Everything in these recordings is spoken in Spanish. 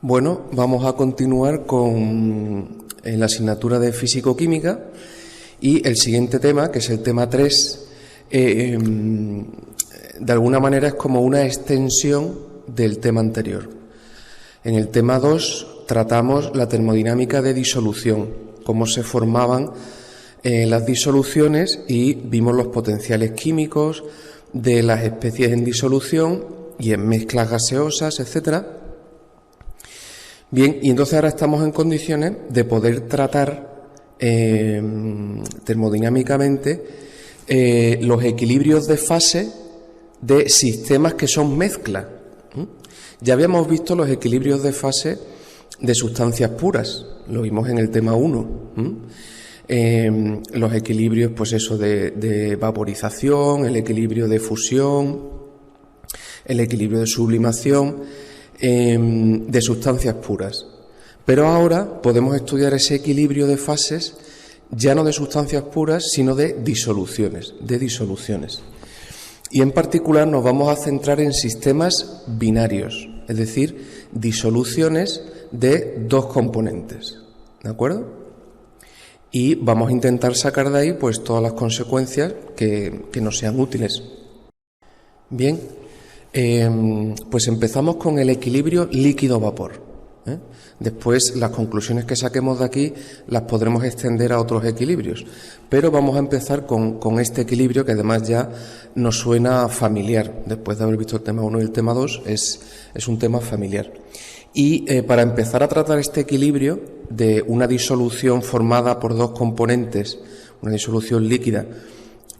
Bueno, vamos a continuar con la asignatura de Físico-Química y el siguiente tema, que es el tema 3, de alguna manera es como una extensión del tema anterior. En el tema 2 tratamos la termodinámica de disolución, cómo se formaban las disoluciones y vimos los potenciales químicos de las especies en disolución y en mezclas gaseosas, etcétera. Bien, y entonces ahora estamos en condiciones de poder tratar termodinámicamente los equilibrios de fase de sistemas que son mezcla. Ya habíamos visto los equilibrios de fase de sustancias puras, lo vimos en el tema 1. Los equilibrios, pues eso, de vaporización, el equilibrio de fusión, el equilibrio de sublimación, de sustancias puras. Pero ahora podemos estudiar ese equilibrio de fases ya no de sustancias puras, sino de disoluciones. Y en particular nos vamos a centrar en sistemas binarios, es decir, disoluciones de dos componentes. ¿De acuerdo? Y vamos a intentar sacar de ahí pues todas las consecuencias que nos sean útiles. Bien, pues empezamos con el equilibrio líquido-vapor. Después las conclusiones que saquemos de aquí las podremos extender a otros equilibrios, pero vamos a empezar con este equilibrio que además ya nos suena familiar. Después de haber visto el tema 1 y el tema 2 es un tema familiar. Y para empezar a tratar este equilibrio de una disolución formada por dos componentes, una disolución líquida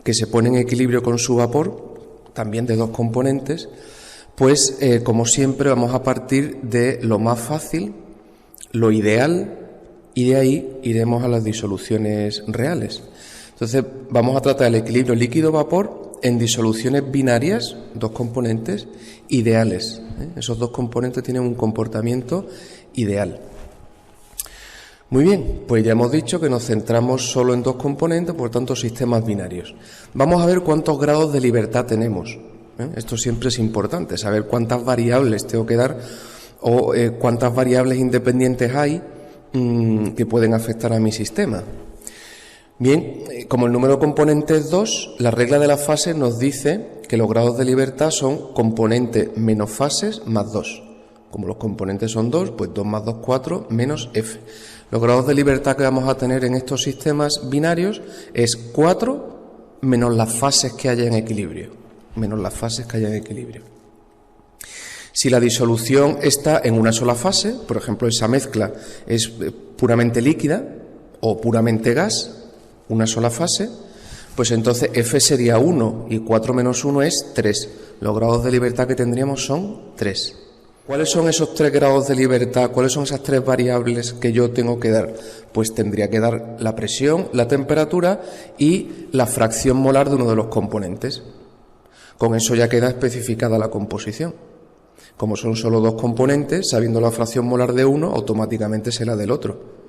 que se pone en equilibrio con su vapor, también de dos componentes, pues como siempre vamos a partir de lo más fácil, lo ideal, y de ahí iremos a las disoluciones reales. Entonces vamos a tratar el equilibrio líquido-vapor en disoluciones binarias, dos componentes, ideales. Esos dos componentes tienen un comportamiento ideal. Muy bien, pues ya hemos dicho que nos centramos solo en dos componentes, por tanto sistemas binarios. Vamos a ver cuántos grados de libertad tenemos. Esto siempre es importante, saber cuántas variables tengo que dar o cuántas variables independientes hay que pueden afectar a mi sistema. Bien, como el número componente es 2, la regla de las fases nos dice que los grados de libertad son componente menos fases más 2. Como los componentes son 2, pues 2 más 2, 4, menos F. Los grados de libertad que vamos a tener en estos sistemas binarios es 4 menos las fases que haya en equilibrio. Si la disolución está en una sola fase, por ejemplo, esa mezcla es puramente líquida o puramente gas, una sola fase, pues entonces F sería 1 y 4 menos 1 es 3. Los grados de libertad que tendríamos son 3. ¿Cuáles son esos 3 grados de libertad? ¿Cuáles son esas 3 variables que yo tengo que dar? Pues tendría que dar la presión, la temperatura y la fracción molar de uno de los componentes. Con eso ya queda especificada la composición. Como son solo dos componentes, sabiendo la fracción molar de uno, automáticamente sé la del otro.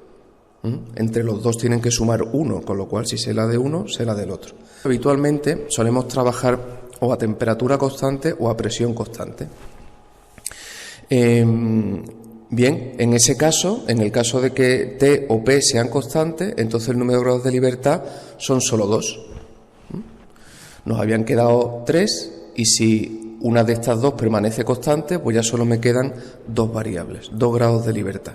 Entre los dos tienen que sumar 1, con lo cual si sé la de uno, sé la del otro. Habitualmente solemos trabajar o a temperatura constante o a presión constante. Bien, en ese caso, en el caso de que T o P sean constantes, entonces el número de grados de libertad son solo 2. Nos habían quedado 3 y si una de estas dos permanece constante, pues ya solo me quedan 2 variables, 2 grados de libertad.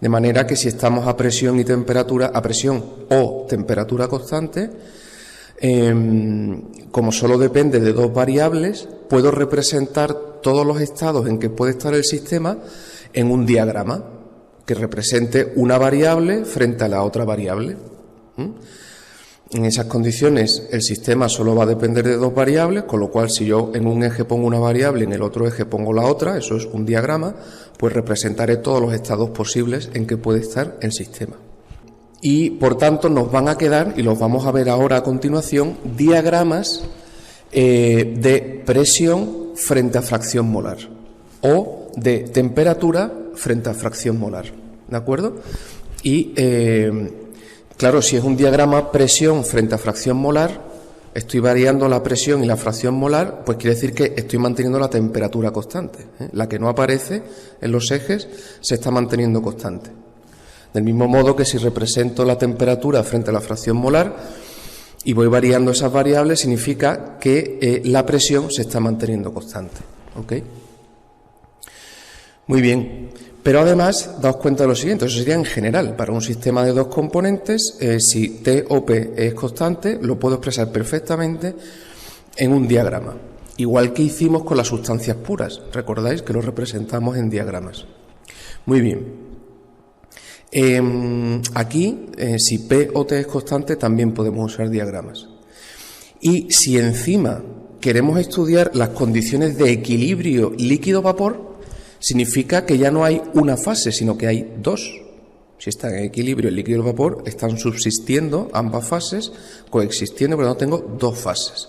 De manera que si estamos a presión y temperatura, a presión o temperatura constante, como solo depende de 2 variables, puedo representar todos los estados en que puede estar el sistema en un diagrama que represente una variable frente a la otra variable. En esas condiciones el sistema solo va a depender de 2 variables, con lo cual si yo en un eje pongo una variable y en el otro eje pongo la otra, eso es un diagrama, pues representaré todos los estados posibles en que puede estar el sistema. Y por tanto nos van a quedar, y los vamos a ver ahora a continuación, diagramas de presión frente a fracción molar o de temperatura frente a fracción molar, ¿de acuerdo? Y claro, si es un diagrama presión frente a fracción molar, estoy variando la presión y la fracción molar, pues quiere decir que estoy manteniendo la temperatura constante, ¿eh? La que no aparece en los ejes se está manteniendo constante. Del mismo modo que si represento la temperatura frente a la fracción molar y voy variando esas variables, significa que la presión se está manteniendo constante. ¿Ok? Muy bien. Pero además, daos cuenta de lo siguiente, eso sería en general. Para un sistema de dos componentes, si T o P es constante, lo puedo expresar perfectamente en un diagrama. Igual que hicimos con las sustancias puras. Recordáis que lo representamos en diagramas. Muy bien. Aquí, si P o T es constante, también podemos usar diagramas. Y si encima queremos estudiar las condiciones de equilibrio líquido-vapor, significa que ya no hay una fase, sino que hay dos. Si están en equilibrio el líquido y el vapor, están subsistiendo ambas fases, coexistiendo, pero no tengo dos fases.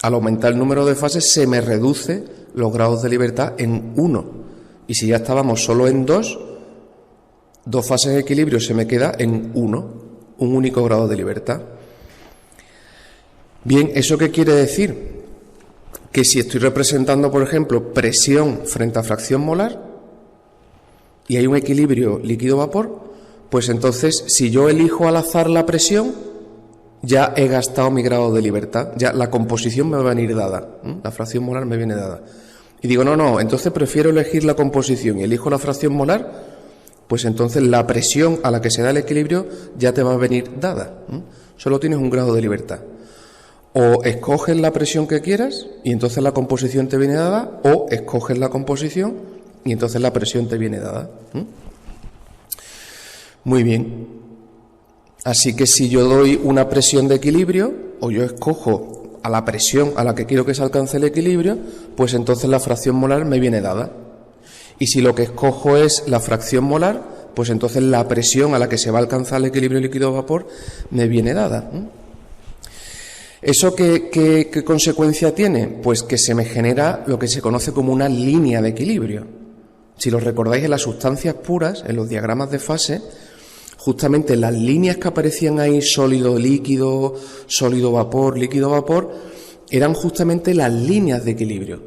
Al aumentar el número de fases se me reduce los grados de libertad en 1. Y si ya estábamos solo en dos fases de equilibrio se me queda en 1, un único grado de libertad. Bien, ¿eso qué quiere decir? Que si estoy representando, por ejemplo, presión frente a fracción molar y hay un equilibrio líquido-vapor, pues entonces, si yo elijo al azar la presión, ya he gastado mi grado de libertad, ya la composición me va a venir dada, la fracción molar me viene dada. Y digo, no, entonces prefiero elegir la composición y elijo la fracción molar, pues entonces la presión a la que se da el equilibrio ya te va a venir dada. Solo tienes un grado de libertad. O escoges la presión que quieras y entonces la composición te viene dada, o escoges la composición y entonces la presión te viene dada. Muy bien. Así que si yo doy una presión de equilibrio, o yo escojo a la presión a la que quiero que se alcance el equilibrio, pues entonces la fracción molar me viene dada. Y si lo que escojo es la fracción molar, pues entonces la presión a la que se va a alcanzar el equilibrio líquido-vapor me viene dada. ¿Eso qué consecuencia tiene? Pues que se me genera lo que se conoce como una línea de equilibrio. Si lo recordáis en las sustancias puras, en los diagramas de fase, justamente las líneas que aparecían ahí, sólido-líquido, sólido-vapor, líquido-vapor, eran justamente las líneas de equilibrio.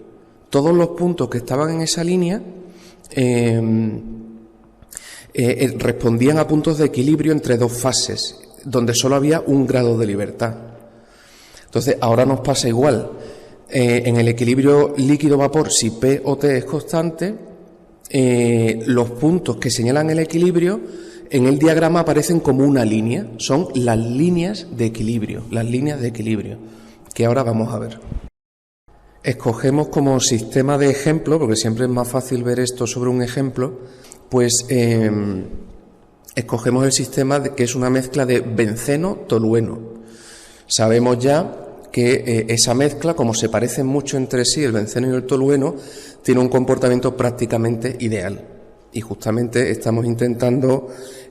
Todos los puntos que estaban en esa línea respondían a puntos de equilibrio entre dos fases, donde solo había un grado de libertad. Entonces, ahora nos pasa igual. En el equilibrio líquido-vapor, si P o T es constante, los puntos que señalan el equilibrio en el diagrama aparecen como una línea. Son las líneas de equilibrio, que ahora vamos a ver. Escogemos como sistema de ejemplo, porque siempre es más fácil ver esto sobre un ejemplo, pues escogemos el sistema que es una mezcla de benceno-tolueno. Sabemos ya que esa mezcla, como se parecen mucho entre sí, el benceno y el tolueno, tiene un comportamiento prácticamente ideal. Y justamente estamos intentando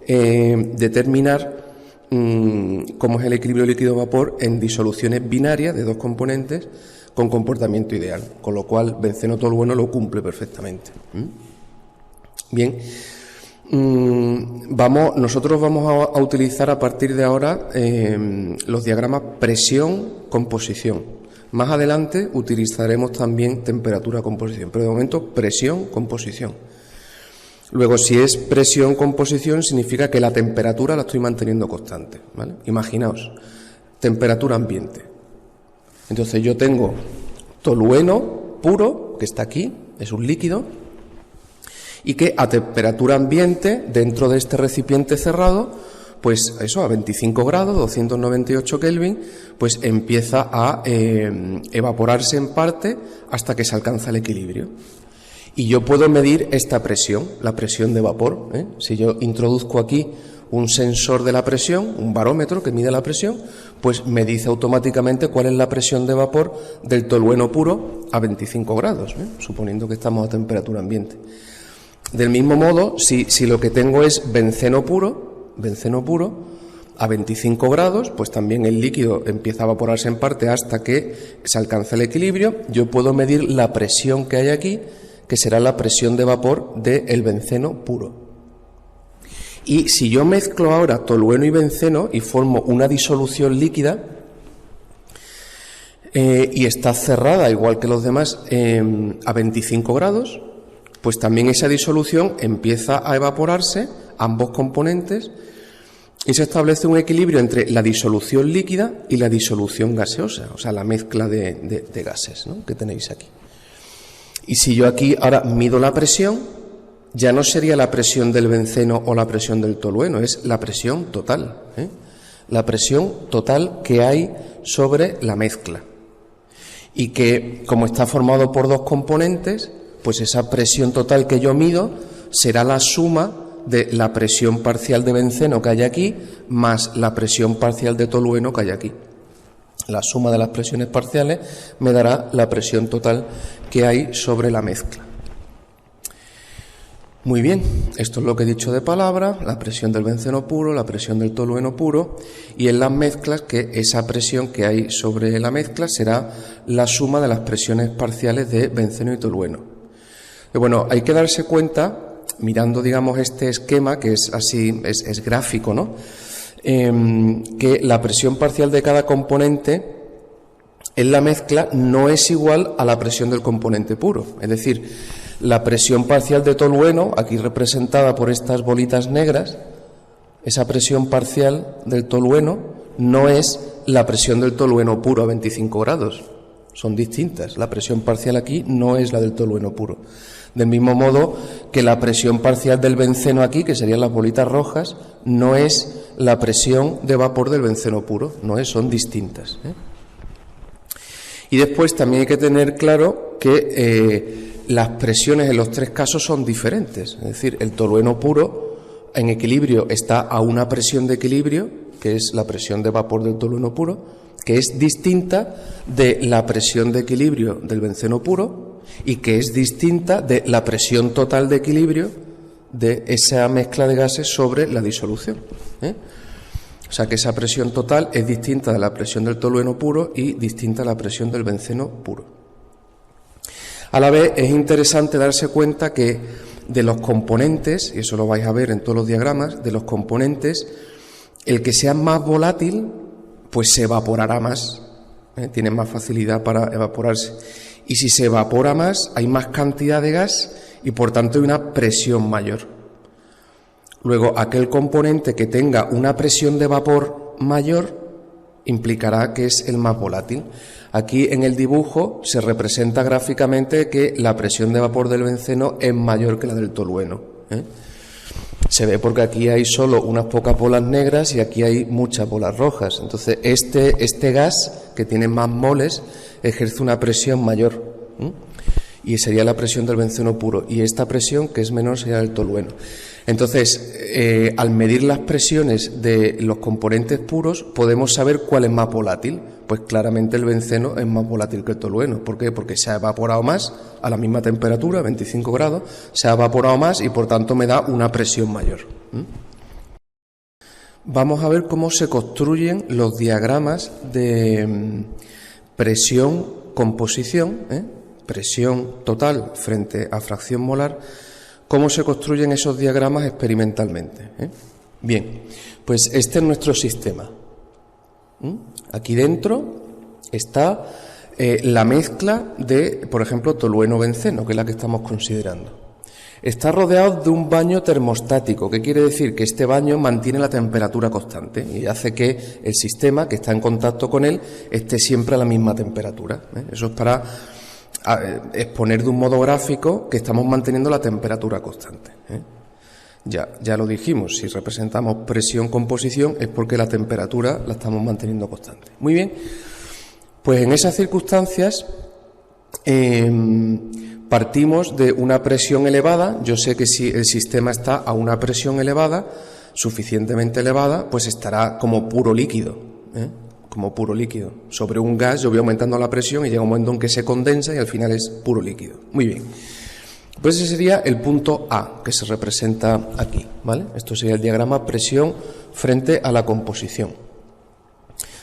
determinar cómo es el equilibrio líquido-vapor en disoluciones binarias de dos componentes con comportamiento ideal, con lo cual benceno-tolueno lo cumple perfectamente. Bien. Nosotros vamos a utilizar a partir de ahora los diagramas presión-composición. Más adelante utilizaremos también temperatura-composición, pero de momento presión-composición. Luego, si es presión-composición, significa que la temperatura la estoy manteniendo constante, ¿vale? Imaginaos, temperatura ambiente. Entonces yo tengo tolueno puro, que está aquí, es un líquido, y que a temperatura ambiente, dentro de este recipiente cerrado, pues eso, a 25 grados, 298 Kelvin, pues empieza a evaporarse en parte hasta que se alcanza el equilibrio. Y yo puedo medir esta presión, la presión de vapor. Si yo introduzco aquí un sensor de la presión, un barómetro que mide la presión, pues me dice automáticamente cuál es la presión de vapor del tolueno puro a 25 grados, suponiendo que estamos a temperatura ambiente. Del mismo modo, si lo que tengo es benceno puro, a 25 grados, pues también el líquido empieza a evaporarse en parte hasta que se alcanza el equilibrio. Yo puedo medir la presión que hay aquí, que será la presión de vapor del benceno puro. Y si yo mezclo ahora tolueno y benceno y formo una disolución líquida, y está cerrada, igual que los demás, a 25 grados, pues también esa disolución empieza a evaporarse, ambos componentes, y se establece un equilibrio entre la disolución líquida y la disolución gaseosa, o sea, la mezcla de gases, ¿no?, que tenéis aquí. Y si yo aquí ahora mido la presión, ya no sería la presión del benceno o la presión del tolueno, es la presión total, la presión total que hay sobre la mezcla. Y que, como está formado por dos componentes, pues esa presión total que yo mido será la suma de la presión parcial de benceno que hay aquí más la presión parcial de tolueno que hay aquí. La suma de las presiones parciales me dará la presión total que hay sobre la mezcla. Muy bien, esto es lo que he dicho de palabra, la presión del benceno puro, la presión del tolueno puro, y en las mezclas que esa presión que hay sobre la mezcla será la suma de las presiones parciales de benceno y tolueno. Y bueno, hay que darse cuenta, mirando, digamos, este esquema, que es así, es gráfico, ¿no?, que la presión parcial de cada componente en la mezcla no es igual a la presión del componente puro. Es decir, la presión parcial de tolueno, aquí representada por estas bolitas negras, esa presión parcial del tolueno no es la presión del tolueno puro a 25 grados. Son distintas. La presión parcial aquí no es la del tolueno puro. Del mismo modo que la presión parcial del benceno aquí, que serían las bolitas rojas, no es la presión de vapor del benceno puro, no es, son distintas. Y después también hay que tener claro que las presiones en los tres casos son diferentes. Es decir, el tolueno puro en equilibrio está a una presión de equilibrio, que es la presión de vapor del tolueno puro, que es distinta de la presión de equilibrio del benceno puro y que es distinta de la presión total de equilibrio de esa mezcla de gases sobre la disolución. O sea que esa presión total es distinta de la presión del tolueno puro y distinta a la presión del benceno puro. A la vez es interesante darse cuenta que de los componentes, y eso lo vais a ver en todos los diagramas, de los componentes, el que sea más volátil, pues se evaporará más, tiene más facilidad para evaporarse. Y si se evapora más, hay más cantidad de gas y por tanto hay una presión mayor. Luego, aquel componente que tenga una presión de vapor mayor implicará que es el más volátil. Aquí en el dibujo se representa gráficamente que la presión de vapor del benceno es mayor que la del tolueno. Se ve porque aquí hay solo unas pocas bolas negras y aquí hay muchas bolas rojas. Entonces, este gas, que tiene más moles, ejerce una presión mayor. Y sería la presión del benceno puro. Y esta presión, que es menor, sería del tolueno. Entonces, al medir las presiones de los componentes puros, podemos saber cuál es más volátil. Pues claramente el benceno es más volátil que el tolueno. ¿Por qué? Porque se ha evaporado más a la misma temperatura, 25 grados, se ha evaporado más y por tanto me da una presión mayor. Vamos a ver cómo se construyen los diagramas de presión-composición, presión total frente a fracción molar, cómo se construyen esos diagramas experimentalmente. Bien, pues este es nuestro sistema. Aquí dentro está la mezcla de, por ejemplo, tolueno-benceno, que es la que estamos considerando. Está rodeado de un baño termostático, que quiere decir que este baño mantiene la temperatura constante y hace que el sistema que está en contacto con él esté siempre a la misma temperatura. Eso es para exponer de un modo gráfico que estamos manteniendo la temperatura constante. Ya lo dijimos, si representamos presión-composición es porque la temperatura la estamos manteniendo constante. Muy bien, pues en esas circunstancias partimos de una presión elevada. Yo sé que si el sistema está a una presión elevada, suficientemente elevada, pues estará como puro líquido, como puro líquido. Sobre un gas yo voy aumentando la presión y llega un momento en que se condensa y al final es puro líquido. Muy bien. Pues ese sería el punto A, que se representa aquí, ¿vale? Esto sería el diagrama presión frente a la composición.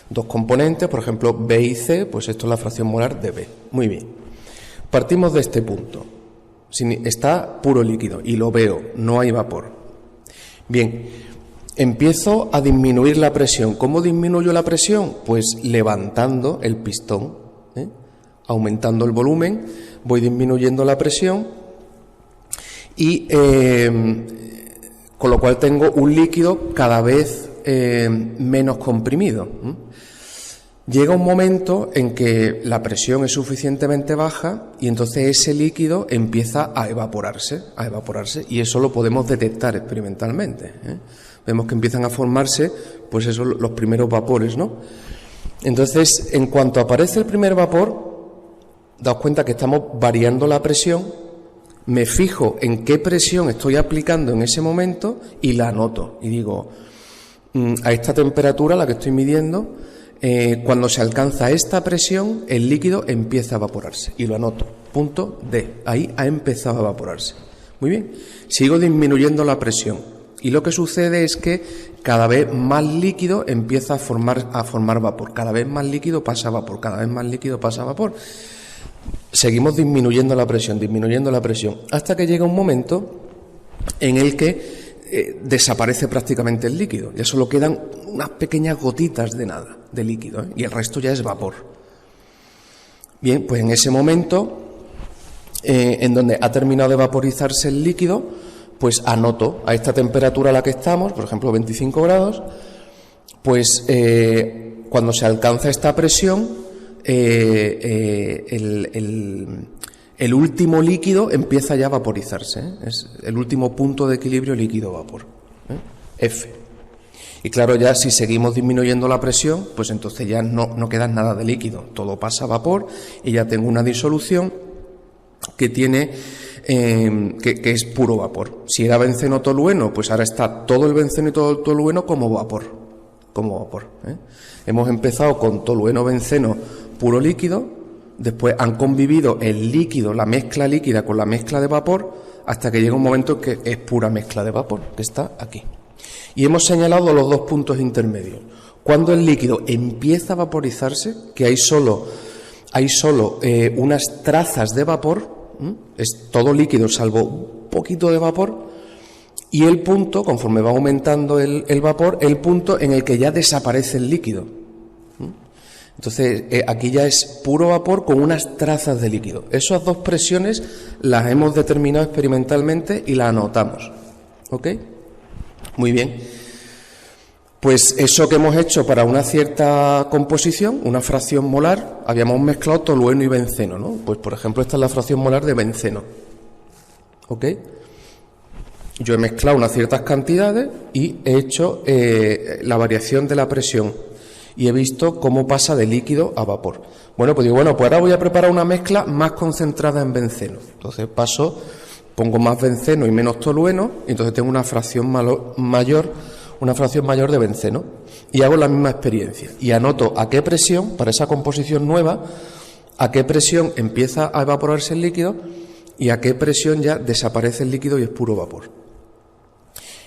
Dos componentes, por ejemplo, B y C, pues esto es la fracción molar de B. Muy bien. Partimos de este punto. Está puro líquido y lo veo, no hay vapor. Bien, empiezo a disminuir la presión. ¿Cómo disminuyo la presión? Pues levantando el pistón. aumentando el volumen, voy disminuyendo la presión y con lo cual tengo un líquido cada vez menos comprimido. Llega un momento en que la presión es suficientemente baja y entonces ese líquido empieza a evaporarse y eso lo podemos detectar experimentalmente. Vemos que empiezan a formarse, pues eso, los primeros vapores, ¿no? Entonces, en cuanto aparece el primer vapor, daos cuenta que estamos variando la presión, me fijo en qué presión estoy aplicando en ese momento y la anoto. Y digo, a esta temperatura, la que estoy midiendo, cuando se alcanza esta presión, el líquido empieza a evaporarse. Y lo anoto. Punto D. Ahí ha empezado a evaporarse. Muy bien. Sigo disminuyendo la presión. Y lo que sucede es que cada vez más líquido empieza a formar vapor. Cada vez más líquido pasa a vapor. Cada vez más líquido pasa a vapor. Seguimos disminuyendo la presión, hasta que llega un momento en el que desaparece prácticamente el líquido. Ya solo quedan unas pequeñas gotitas de nada, de líquido, y el resto ya es vapor. Bien, pues en ese momento, en donde ha terminado de vaporizarse el líquido, pues anoto a esta temperatura a la que estamos, por ejemplo 25 grados, pues cuando se alcanza esta presión, el último líquido empieza ya a vaporizarse, es el último punto de equilibrio líquido-vapor, F. Y claro, ya si seguimos disminuyendo la presión, pues entonces ya no queda nada de líquido, todo pasa a vapor y ya tengo una disolución que tiene que es puro vapor. Si era benceno tolueno, pues ahora está todo el benceno y todo el tolueno como vapor. Hemos empezado con tolueno-benceno puro líquido. Después han convivido el líquido, la mezcla líquida con la mezcla de vapor, hasta que llega un momento en que es pura mezcla de vapor, que está aquí. Y hemos señalado los dos puntos intermedios. Cuando el líquido empieza a vaporizarse, que hay solo unas trazas de vapor, es todo líquido salvo un poquito de vapor, y el punto, conforme va aumentando el vapor, el punto en el que ya desaparece el líquido. Entonces, aquí ya es puro vapor con unas trazas de líquido. Esas dos presiones las hemos determinado experimentalmente y las anotamos. ¿Ok? Muy bien. Pues eso que hemos hecho para una cierta composición, una fracción molar, habíamos mezclado tolueno y benceno, ¿no? Pues, por ejemplo, esta es la fracción molar de benceno. ¿Ok? Yo he mezclado unas ciertas cantidades y he hecho la variación de la presión. Y he visto cómo pasa de líquido a vapor. Pues digo, pues ahora voy a preparar una mezcla más concentrada en benceno. Entonces pongo más benceno y menos tolueno, y entonces tengo una fracción mayor de benceno. Y hago la misma experiencia. Y anoto a qué presión, para esa composición nueva, a qué presión empieza a evaporarse el líquido y a qué presión ya desaparece el líquido y es puro vapor.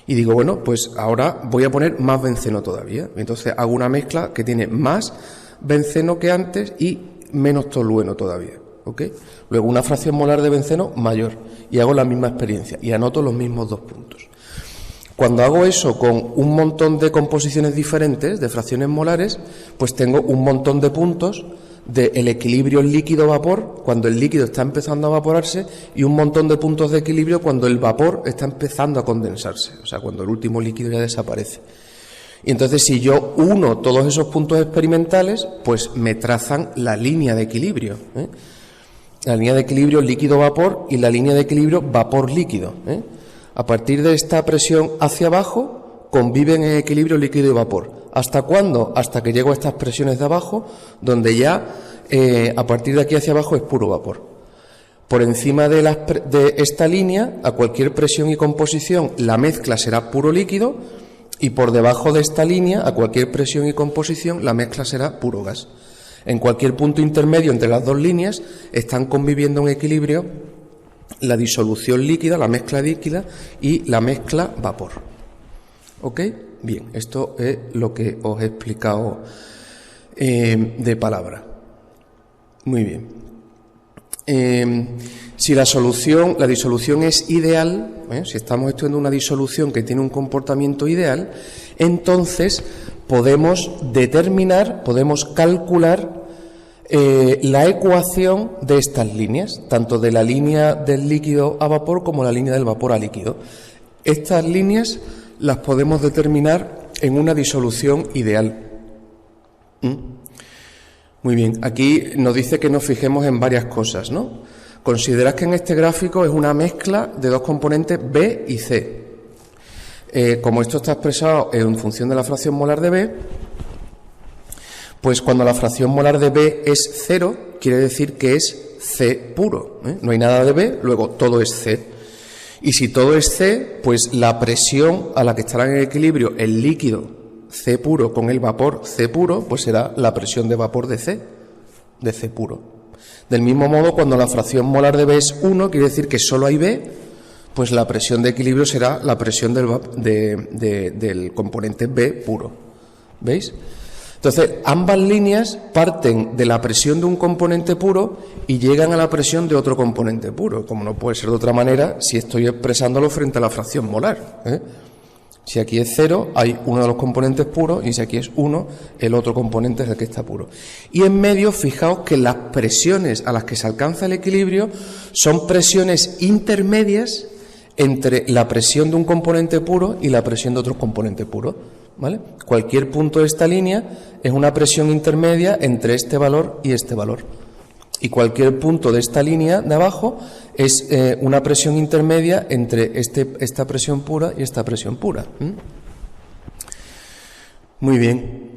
Y digo, pues ahora voy a poner más benceno todavía. Entonces hago una mezcla que tiene más benceno que antes y menos tolueno todavía. ¿Ok? Luego una fracción molar de benceno mayor. Y hago la misma experiencia. Y anoto los mismos dos puntos. Cuando hago eso con un montón de composiciones diferentes, de fracciones molares, pues tengo un montón de puntos del equilibrio líquido-vapor cuando el líquido está empezando a evaporarse y un montón de puntos de equilibrio cuando el vapor está empezando a condensarse, o sea, cuando el último líquido ya desaparece. Y entonces, si yo uno todos esos puntos experimentales, pues me trazan la línea de equilibrio, la línea de equilibrio líquido-vapor y la línea de equilibrio vapor-líquido. A partir de esta presión hacia abajo conviven en equilibrio líquido y vapor. ¿Hasta cuándo? Hasta que llego a estas presiones de abajo, donde ya a partir de aquí hacia abajo es puro vapor. Por encima de esta línea, a cualquier presión y composición, la mezcla será puro líquido, y por debajo de esta línea, a cualquier presión y composición, la mezcla será puro gas. En cualquier punto intermedio entre las dos líneas están conviviendo en equilibrio la disolución líquida, la mezcla líquida y la mezcla vapor. ¿Ok? Bien, esto es lo que os he explicado de palabra. Muy bien. Si la disolución es ideal, si estamos estudiando una disolución que tiene un comportamiento ideal, entonces podemos calcular la ecuación de estas líneas, tanto de la línea del líquido a vapor como la línea del vapor a líquido. Estas líneas las podemos determinar en una disolución ideal. Muy bien, aquí nos dice que nos fijemos en varias cosas, ¿no? Considerad que en este gráfico es una mezcla de dos componentes B y C. Como esto está expresado en función de la fracción molar de B, pues cuando la fracción molar de B es 0, quiere decir que es C puro. No hay nada de B, luego todo es C. Y si todo es C, pues la presión a la que estará en equilibrio el líquido C puro con el vapor C puro, pues será la presión de vapor de C puro. Del mismo modo, cuando la fracción molar de B es 1, quiere decir que solo hay B, pues la presión de equilibrio será la presión del componente B puro. ¿Veis? Entonces, ambas líneas parten de la presión de un componente puro y llegan a la presión de otro componente puro, como no puede ser de otra manera si estoy expresándolo frente a la fracción molar. Si aquí es 0, hay uno de los componentes puros, y si aquí es 1, el otro componente es el que está puro. Y en medio, fijaos que las presiones a las que se alcanza el equilibrio son presiones intermedias entre la presión de un componente puro y la presión de otro componente puro, ¿vale? Cualquier punto de esta línea es una presión intermedia entre este valor y este valor. Y cualquier punto de esta línea de abajo es una presión intermedia entre esta presión pura y esta presión pura. Muy bien.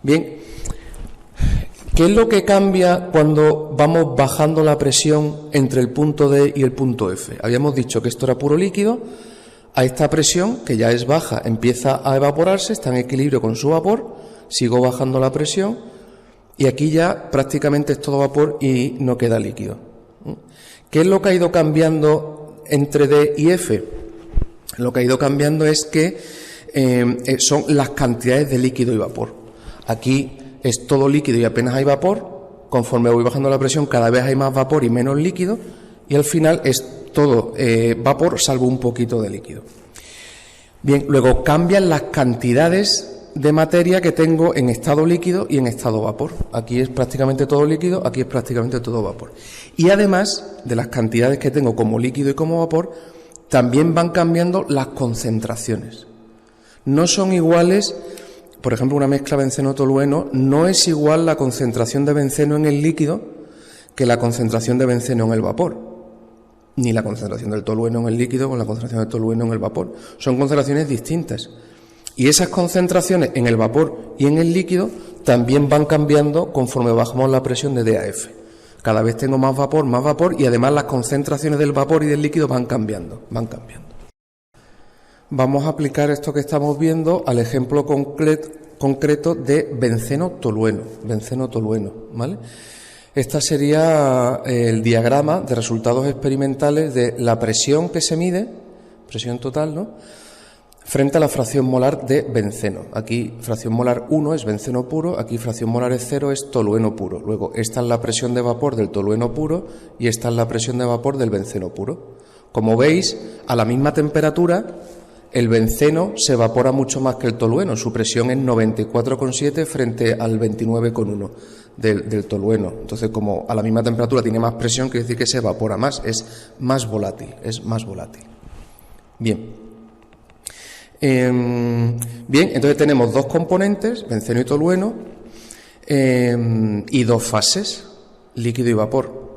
Bien. ¿Qué es lo que cambia cuando vamos bajando la presión entre el punto D y el punto F? Habíamos dicho que esto era puro líquido. A esta presión, que ya es baja, empieza a evaporarse, está en equilibrio con su vapor. Sigo bajando la presión. Y aquí ya prácticamente es todo vapor y no queda líquido. ¿Qué es lo que ha ido cambiando entre D y F? Lo que ha ido cambiando es que son las cantidades de líquido y vapor. Aquí es todo líquido y apenas hay vapor. Conforme voy bajando la presión, cada vez hay más vapor y menos líquido. Y al final es todo vapor, salvo un poquito de líquido. Bien, luego cambian las cantidades de materia que tengo en estado líquido y en estado vapor. Aquí es prácticamente todo líquido, aquí es prácticamente todo vapor. Y además de las cantidades que tengo como líquido y como vapor, también van cambiando las concentraciones. No son iguales, por ejemplo, una mezcla benceno-tolueno, no es igual la concentración de benceno en el líquido que la concentración de benceno en el vapor, ni la concentración del tolueno en el líquido con la concentración del tolueno en el vapor. Son concentraciones distintas. Y esas concentraciones en el vapor y en el líquido también van cambiando conforme bajamos la presión de D a F. Cada vez tengo más vapor y además las concentraciones del vapor y del líquido van cambiando. Vamos a aplicar esto que estamos viendo al ejemplo concreto de benceno-tolueno, ¿vale? Esta sería el diagrama de resultados experimentales de la presión que se mide, presión total, ¿no?, frente a la fracción molar de benceno. Aquí fracción molar 1 es benceno puro, aquí fracción molar 0 es tolueno puro. Luego, esta es la presión de vapor del tolueno puro y esta es la presión de vapor del benceno puro. Como veis, a la misma temperatura, el benceno se evapora mucho más que el tolueno. Su presión es 94,7 frente al 29,1 del tolueno. Entonces, como a la misma temperatura tiene más presión, quiere decir que se evapora más, es más volátil. Bien. Entonces tenemos dos componentes, benceno y tolueno, y dos fases, líquido y vapor.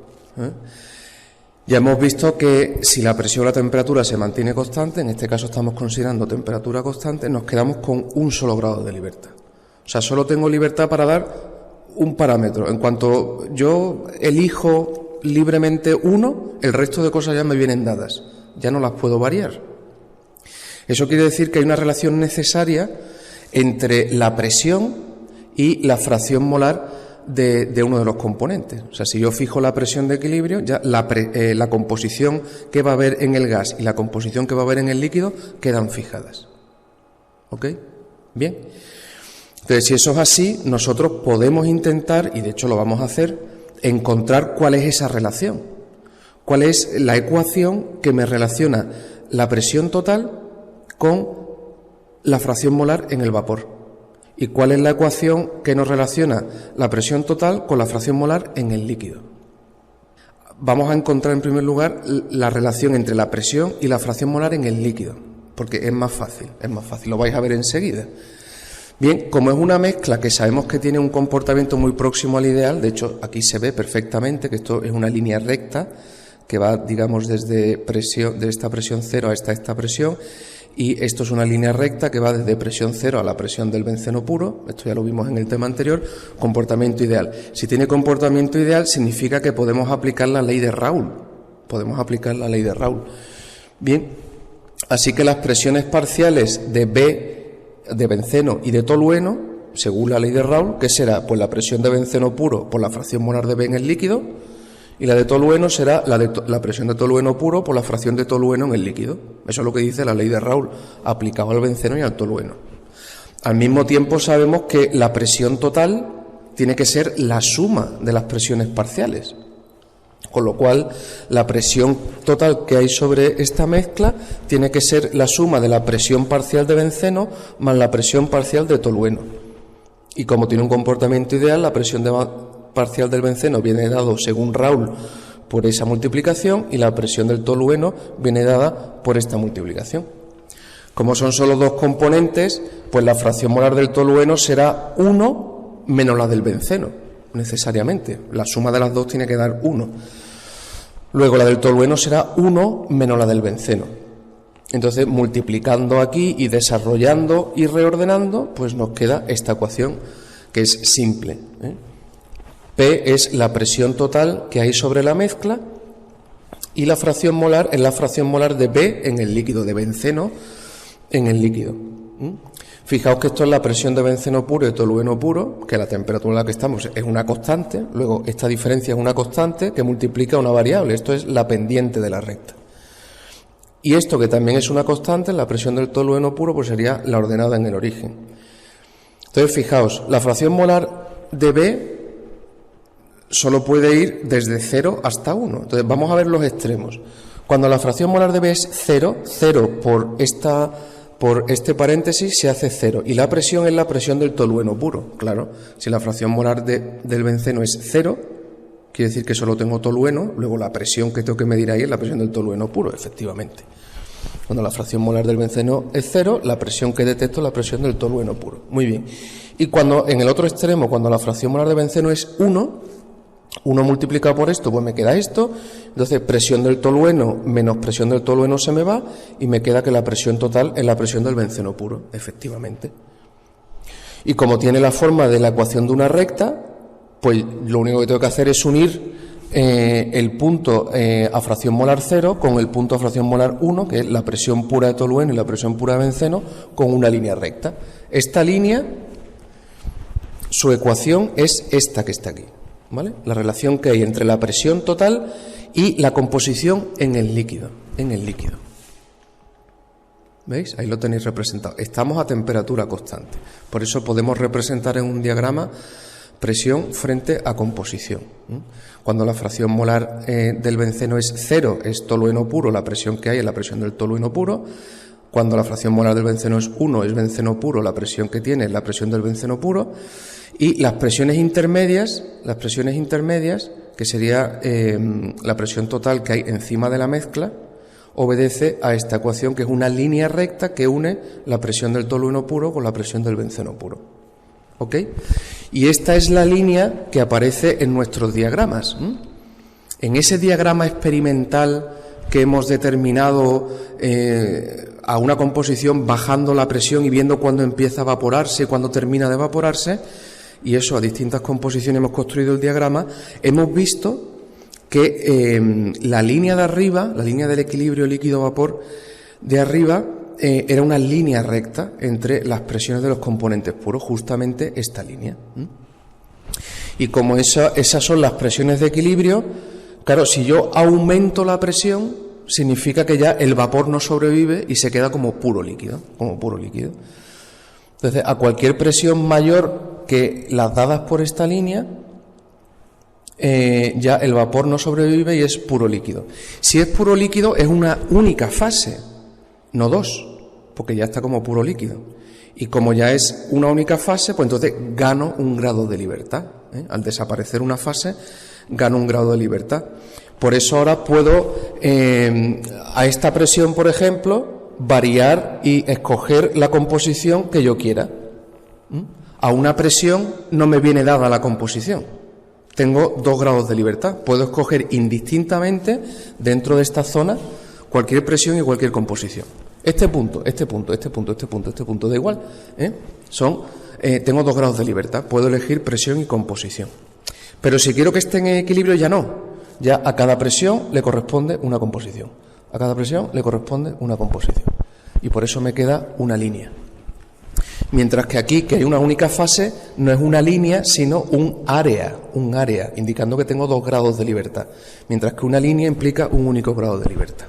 Ya hemos visto que si la presión o la temperatura se mantiene constante, en este caso estamos considerando temperatura constante, nos quedamos con un solo grado de libertad. O sea, solo tengo libertad para dar un parámetro. En cuanto yo elijo libremente uno, el resto de cosas ya me vienen dadas, ya no las puedo variar. Eso quiere decir que hay una relación necesaria entre la presión y la fracción molar de uno de los componentes. O sea, si yo fijo la presión de equilibrio, ya la composición que va a haber en el gas y la composición que va a haber en el líquido quedan fijadas. ¿Ok? Bien. Entonces, si eso es así, nosotros podemos intentar, y de hecho lo vamos a hacer, encontrar cuál es esa relación. Cuál es la ecuación que me relaciona la presión total con la fracción molar en el vapor. ¿Y cuál es la ecuación que nos relaciona la presión total con la fracción molar en el líquido? Vamos a encontrar en primer lugar la relación entre la presión y la fracción molar en el líquido, porque es más fácil, lo vais a ver enseguida. Bien, como es una mezcla que sabemos que tiene un comportamiento muy próximo al ideal, de hecho aquí se ve perfectamente que esto es una línea recta que va, digamos, desde esta presión cero a esta presión, y esto es una línea recta que va desde presión cero a la presión del benceno puro, esto ya lo vimos en el tema anterior, comportamiento ideal. Si tiene comportamiento ideal significa que podemos aplicar la ley de Raoult, Bien, así que las presiones parciales de B, de benceno y de tolueno, según la ley de Raoult, ¿qué será? Pues la presión de benceno puro por la fracción molar de B en el líquido, y la de tolueno será la presión de tolueno puro por la fracción de tolueno en el líquido. Eso es lo que dice la ley de Raoult, aplicado al benceno y al tolueno. Al mismo tiempo sabemos que la presión total tiene que ser la suma de las presiones parciales. Con lo cual, la presión total que hay sobre esta mezcla tiene que ser la suma de la presión parcial de benceno más la presión parcial de tolueno. Y como tiene un comportamiento ideal, la presión parcial del benceno viene dado, según Raoult, por esa multiplicación, y la presión del tolueno viene dada por esta multiplicación. Como son solo dos componentes, pues la fracción molar del tolueno será 1 menos la del benceno, necesariamente. La suma de las dos tiene que dar 1. Luego la del tolueno será 1 menos la del benceno. Entonces, multiplicando aquí y desarrollando y reordenando, pues nos queda esta ecuación, que es simple, P es la presión total que hay sobre la mezcla, y la fracción molar es la fracción molar de B en el líquido, de benceno en el líquido. Fijaos que esto es la presión de benceno puro y de tolueno puro, que la temperatura en la que estamos es una constante, luego esta diferencia es una constante que multiplica una variable, esto es la pendiente de la recta. Y esto, que también es una constante, la presión del tolueno puro, pues sería la ordenada en el origen. Entonces, fijaos, la fracción molar de B solo puede ir desde 0 hasta 1. Entonces, vamos a ver los extremos. Cuando la fracción molar de B es 0, 0 por este paréntesis se hace 0. Y la presión es la presión del tolueno puro. Claro, si la fracción molar del benceno es 0, quiere decir que solo tengo tolueno, luego la presión que tengo que medir ahí es la presión del tolueno puro, efectivamente. Cuando la fracción molar del benceno es 0, la presión que detecto es la presión del tolueno puro. Muy bien. Y cuando en el otro extremo, cuando la fracción molar de benceno es 1 multiplicado por esto, pues me queda esto. Entonces, presión del tolueno menos presión del tolueno se me va, y me queda que la presión total es la presión del benceno puro, efectivamente. Y como tiene la forma de la ecuación de una recta, pues lo único que tengo que hacer es unir el punto a fracción molar 0 con el punto a fracción molar 1, que es la presión pura de tolueno y la presión pura de benceno, con una línea recta. Esta línea, su ecuación es esta que está aquí, ¿vale? La relación que hay entre la presión total y la composición en el líquido. ¿Veis? Ahí lo tenéis representado. Estamos a temperatura constante. Por eso podemos representar en un diagrama presión frente a composición. Cuando la fracción molar del benceno es 0, es tolueno puro, la presión que hay es la presión del tolueno puro. Cuando la fracción molar del benceno es 1, es benceno puro, la presión que tiene es la presión del benceno puro. Y las presiones intermedias, que sería la presión total que hay encima de la mezcla, obedece a esta ecuación, que es una línea recta que une la presión del tolueno puro con la presión del benceno puro. ¿Ok? Y esta es la línea que aparece en nuestros diagramas. En ese diagrama experimental que hemos determinado a una composición bajando la presión y viendo cuándo empieza a evaporarse y cuándo termina de evaporarse, y eso a distintas composiciones hemos construido el diagrama, hemos visto que la línea de arriba, la línea del equilibrio líquido-vapor de arriba, era una línea recta entre las presiones de los componentes puros, justamente esta línea. Y como esas son las presiones de equilibrio, claro, si yo aumento la presión, significa que ya el vapor no sobrevive y se queda como puro líquido. Entonces, a cualquier presión mayor que las dadas por esta línea, ya el vapor no sobrevive y es puro líquido. Si es puro líquido, es una única fase, no dos, porque ya está como puro líquido. Y como ya es una única fase, pues entonces gano un grado de libertad. Al desaparecer una fase, gano un grado de libertad. Por eso ahora puedo, a esta presión, por ejemplo, variar y escoger la composición que yo quiera. A una presión no me viene dada la composición. Tengo 2 grados de libertad. Puedo escoger indistintamente, dentro de esta zona, cualquier presión y cualquier composición. Este punto, da igual. Tengo 2 grados de libertad. Puedo elegir presión y composición. Pero si quiero que estén en equilibrio, ya no. Ya a cada presión le corresponde una composición. A cada presión le corresponde una composición. Y por eso me queda una línea. Mientras que aquí, que hay una única fase, no es una línea, sino un área, indicando que tengo 2 grados de libertad. Mientras que una línea implica un único grado de libertad.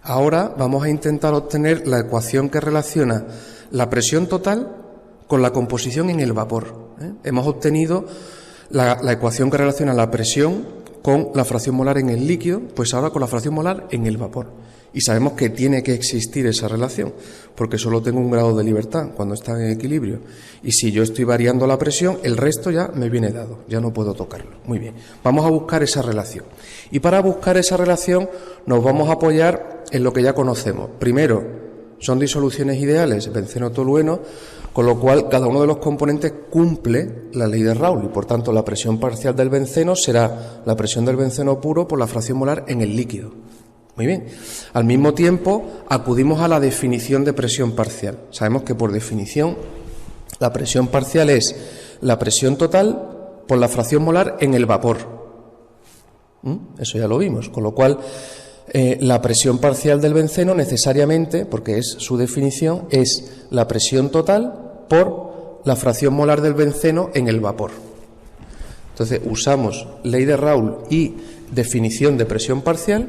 Ahora vamos a intentar obtener la ecuación que relaciona la presión total con la composición en el vapor. Hemos obtenido la ecuación que relaciona la presión con la fracción molar en el líquido, pues ahora con la fracción molar en el vapor. Y sabemos que tiene que existir esa relación, porque solo tengo un grado de libertad cuando está en equilibrio. Y si yo estoy variando la presión, el resto ya me viene dado, ya no puedo tocarlo. Muy bien, vamos a buscar esa relación. Y para buscar esa relación nos vamos a apoyar en lo que ya conocemos. Primero, son disoluciones ideales, benceno-tolueno, con lo cual cada uno de los componentes cumple la ley de Raoult y por tanto la presión parcial del benceno será la presión del benceno puro por la fracción molar en el líquido. Muy bien. Al mismo tiempo acudimos a la definición de presión parcial. Sabemos que por definición la presión parcial es la presión total por la fracción molar en el vapor. Eso ya lo vimos, con lo cual la presión parcial del benceno necesariamente, porque es su definición, es la presión total por la fracción molar del benceno en el vapor. Entonces usamos ley de Raoult y definición de presión parcial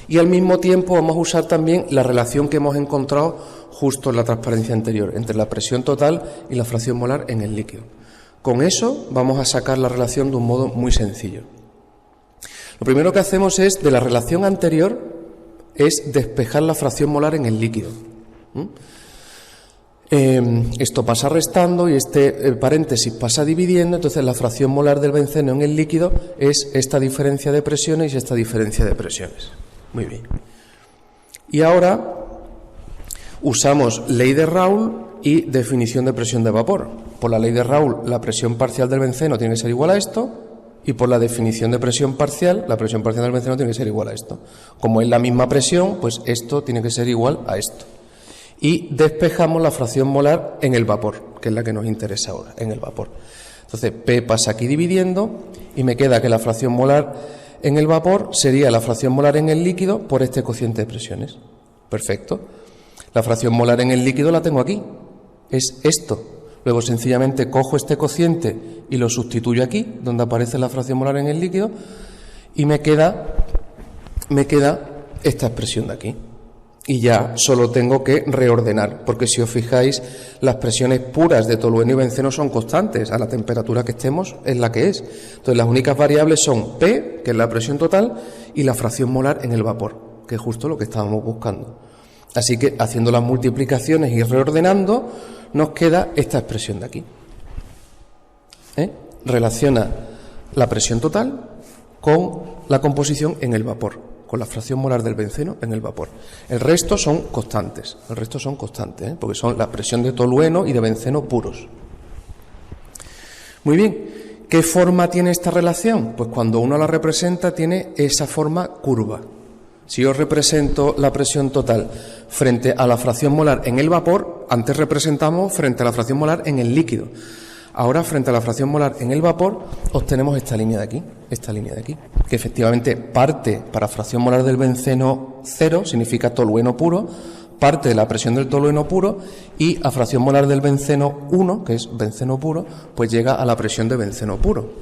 y al mismo tiempo vamos a usar también la relación que hemos encontrado justo en la transparencia anterior entre la presión total y la fracción molar en el líquido. Con eso vamos a sacar la relación de un modo muy sencillo. Lo primero que hacemos es, de la relación anterior, es despejar la fracción molar en el líquido. Esto pasa restando y este paréntesis pasa dividiendo, entonces la fracción molar del benceno en el líquido es esta diferencia de presiones y esta diferencia de presiones. Muy bien. Y ahora usamos ley de Raoult y definición de presión de vapor. Por la ley de Raoult, la presión parcial del benceno tiene que ser igual a esto, y por la definición de presión parcial, la presión parcial del benceno tiene que ser igual a esto. Como es la misma presión, pues esto tiene que ser igual a esto. Y despejamos la fracción molar en el vapor, que es la que nos interesa ahora, en el vapor. Entonces, P pasa aquí dividiendo y me queda que la fracción molar en el vapor sería la fracción molar en el líquido por este cociente de presiones. Perfecto. La fracción molar en el líquido la tengo aquí. Es esto. Luego sencillamente cojo este cociente y lo sustituyo aquí, donde aparece la fracción molar en el líquido, y me queda esta expresión de aquí. Y ya solo tengo que reordenar, porque si os fijáis, las presiones puras de tolueno y benceno son constantes, a la temperatura que estemos es la que es. Entonces las únicas variables son P, que es la presión total, y la fracción molar en el vapor, que es justo lo que estábamos buscando. Así que haciendo las multiplicaciones y reordenando, nos queda esta expresión de aquí. Relaciona la presión total con la composición en el vapor, con la fracción molar del benceno en el vapor. El resto son constantes, porque son la presión de tolueno y de benceno puros. Muy bien, ¿qué forma tiene esta relación? Pues cuando uno la representa tiene esa forma curva. Si yo represento la presión total frente a la fracción molar en el vapor, antes representamos frente a la fracción molar en el líquido. Ahora, frente a la fracción molar en el vapor, obtenemos esta línea de aquí, que efectivamente parte para fracción molar del benceno 0, significa tolueno puro, parte de la presión del tolueno puro, y a fracción molar del benceno 1, que es benceno puro, pues llega a la presión de benceno puro,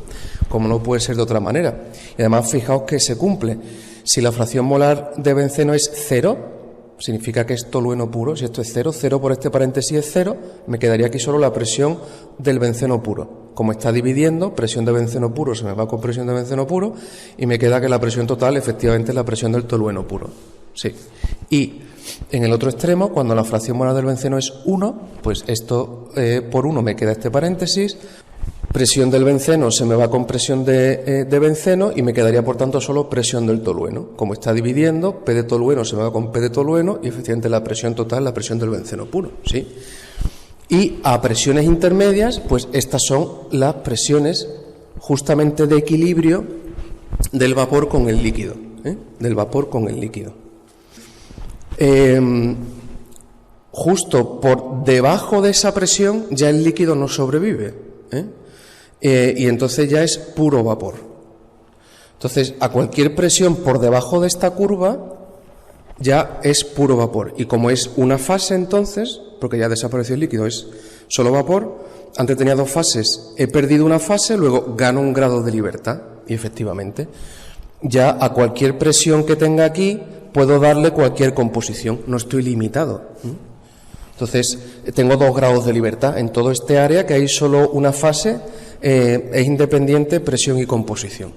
como no puede ser de otra manera. Y además, fijaos que se cumple. Si la fracción molar de benceno es 0, significa que es tolueno puro. Si esto es 0, 0 por este paréntesis es 0, me quedaría aquí solo la presión del benceno puro. Como está dividiendo, presión de benceno puro se me va con presión de benceno puro y me queda que la presión total efectivamente es la presión del tolueno puro. Sí. Y en el otro extremo, cuando la fracción molar del benceno es 1, pues esto por 1 me queda este paréntesis, presión del benceno se me va con presión de benceno y me quedaría, por tanto, solo presión del tolueno. Como está dividiendo, P de tolueno se me va con P de tolueno y efectivamente la presión total, la presión del benceno puro, ¿sí? Y a presiones intermedias, pues estas son las presiones justamente de equilibrio del vapor con el líquido, del vapor con el líquido. Justo por debajo de esa presión ya el líquido no sobrevive, y entonces ya es puro vapor. Entonces, a cualquier presión por debajo de esta curva ya es puro vapor. Y como es una fase, entonces, porque ya desapareció el líquido, es solo vapor, antes tenía dos fases, he perdido una fase, luego gano un grado de libertad. Y efectivamente, ya a cualquier presión que tenga aquí puedo darle cualquier composición, no estoy limitado. Entonces, tengo 2 grados de libertad. En todo este área, que hay solo una fase, es independiente presión y composición.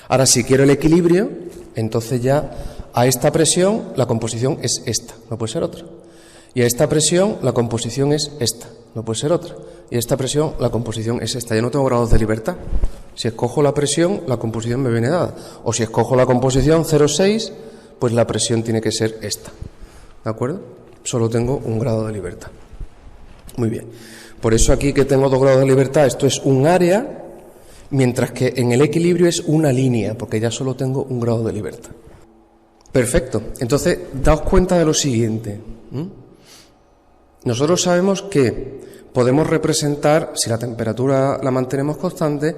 Ahora, si quiero el equilibrio, entonces ya a esta presión la composición es esta, no puede ser otra. Y a esta presión la composición es esta, no puede ser otra. Y a esta presión la composición es esta. Ya no tengo grados de libertad. Si escojo la presión, la composición me viene dada. O si escojo la composición 0,6, pues la presión tiene que ser esta. ¿De acuerdo? Solo tengo un grado de libertad. Muy bien. Por eso aquí que tengo 2 grados de libertad, esto es un área, mientras que en el equilibrio es una línea, porque ya solo tengo un grado de libertad. Perfecto. Entonces, daos cuenta de lo siguiente. Nosotros sabemos que podemos representar, si la temperatura la mantenemos constante,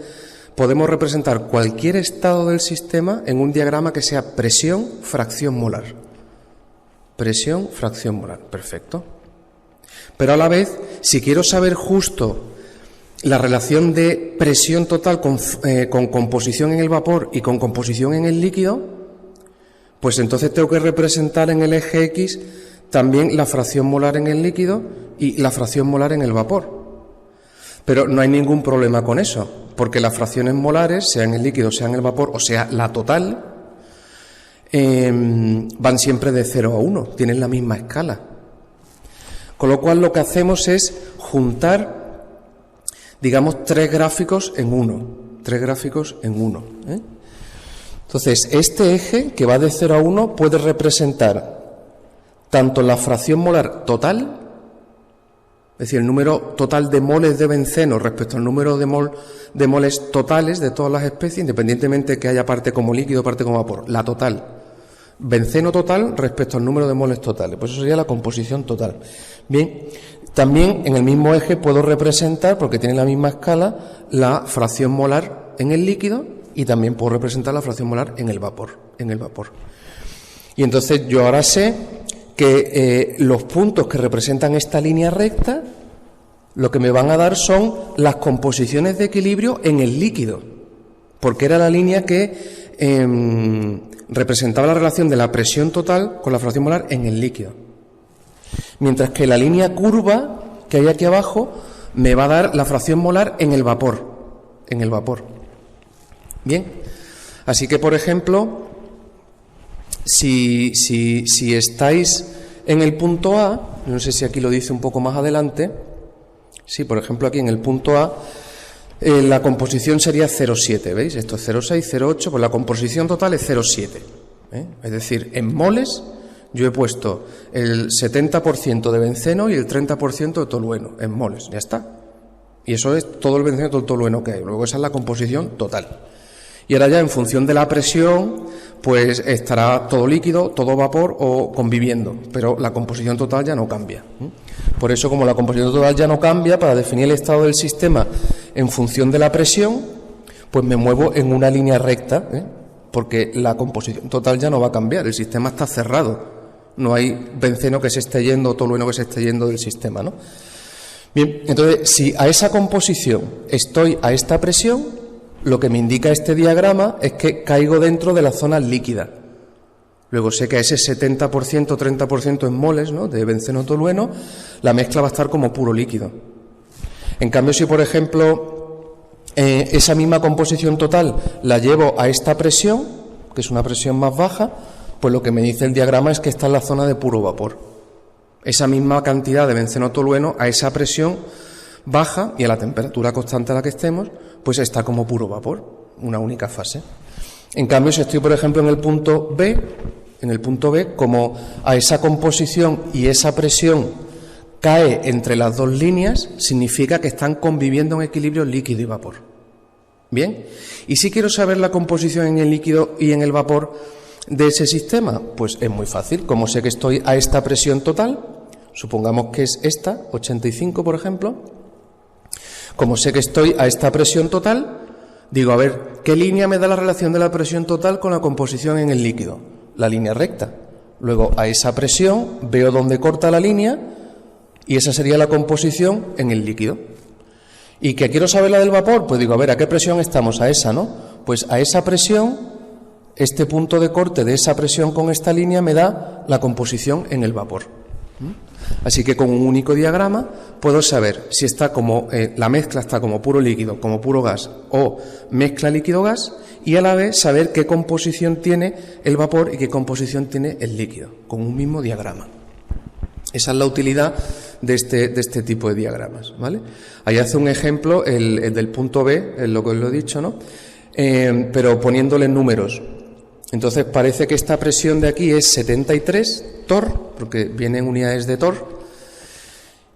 podemos representar cualquier estado del sistema en un diagrama que sea presión, fracción molar. Presión, fracción molar. Perfecto. Pero a la vez, si quiero saber justo la relación de presión total con composición en el vapor y con composición en el líquido, pues entonces tengo que representar en el eje X también la fracción molar en el líquido y la fracción molar en el vapor. Pero no hay ningún problema con eso, porque las fracciones molares, sea en el líquido, sea en el vapor, o sea, la total, van siempre de 0 a 1, tienen la misma escala. Con lo cual lo que hacemos es juntar, digamos, 3 gráficos en uno. 3 gráficos en uno. Entonces, este eje, que va de 0 a 1, puede representar tanto la fracción molar total, es decir, el número total de moles de benceno respecto al número de moles totales de todas las especies, independientemente de que haya parte como líquido o parte como vapor, la total. Benceno total respecto al número de moles totales, pues eso sería la composición total. Bien, también en el mismo eje puedo representar, porque tiene la misma escala, la fracción molar en el líquido y también puedo representar la fracción molar en el vapor. Y entonces yo ahora sé que los puntos que representan esta línea recta, lo que me van a dar son las composiciones de equilibrio en el líquido, porque era la línea que representaba la relación de la presión total con la fracción molar en el líquido. Mientras que la línea curva que hay aquí abajo me va a dar la fracción molar en el vapor. Bien, así que, por ejemplo, si estáis en el punto A, no sé si aquí lo dice un poco más adelante, sí, por ejemplo aquí en el punto A, la composición sería 0,7, ¿veis? Esto es 0,6, 0,8, pues la composición total es 0,7. Es decir, en moles yo he puesto el 70% de benceno y el 30% de tolueno, en moles, ya está. Y eso es todo el benceno y todo el tolueno que hay. Luego esa es la composición total. Y ahora ya en función de la presión, pues estará todo líquido, todo vapor o conviviendo, pero la composición total ya no cambia. Por eso, como la composición total ya no cambia, para definir el estado del sistema en función de la presión, pues me muevo en una línea recta, porque la composición total ya no va a cambiar, el sistema está cerrado, no hay benceno que se esté yendo o tolueno que se esté yendo del sistema, ¿no? Bien, entonces, si a esa composición estoy a esta presión, lo que me indica este diagrama es que caigo dentro de la zona líquida. Luego sé que a ese 70%, 30% en moles, ¿no?, de benceno tolueno, la mezcla va a estar como puro líquido. En cambio, si por ejemplo esa misma composición total la llevo a esta presión, que es una presión más baja, Pues lo que me dice el diagrama es que está en la zona de puro vapor. Esa misma cantidad de benceno tolueno a esa presión baja y a la temperatura constante a la que estemos, pues está como puro vapor, una única fase. En cambio, si estoy, por ejemplo, en el punto B, como a esa composición y esa presión cae entre las dos líneas, significa que están conviviendo en equilibrio líquido y vapor. Bien, y si quiero saber la composición en el líquido y en el vapor de ese sistema, pues es muy fácil. Como sé que estoy a esta presión total, supongamos que es esta, 85 por ejemplo, como sé que estoy a esta presión total, digo, a ver, ¿qué línea me da la relación de la presión total con la composición en el líquido? La línea recta. Luego, a esa presión, veo dónde corta la línea y esa sería la composición en el líquido. ¿Y que quiero saber la del vapor? Pues digo, a ver, ¿a qué presión estamos? A esa, ¿no? Pues a esa presión, este punto de corte de esa presión con esta línea me da la composición en el vapor. Así que con un único diagrama puedo saber si está como la mezcla está como puro líquido, como puro gas o mezcla líquido-gas, y a la vez saber qué composición tiene el vapor y qué composición tiene el líquido, con un mismo diagrama. Esa es la utilidad de este tipo de diagramas, ¿vale? Ahí hace un ejemplo el del punto B, es lo que os lo he dicho, ¿no? Pero poniéndole números. Entonces parece que esta presión de aquí es 73 torr, porque vienen unidades de torr,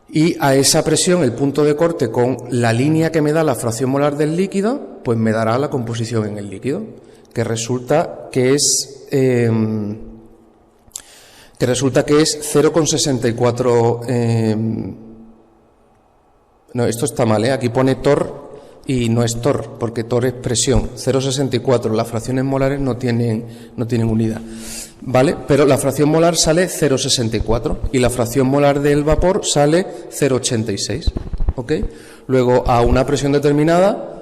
y a esa presión, el punto de corte con la línea que me da la fracción molar del líquido, pues me dará la composición en el líquido, que resulta que es 0,64. No, esto está mal, aquí pone torr y no es torr, porque torr es presión, 0,64. Las fracciones molares no tienen unidad, ¿vale? Pero la fracción molar sale 0,64 y la fracción molar del vapor sale 0,86, ¿ok? Luego, a una presión determinada,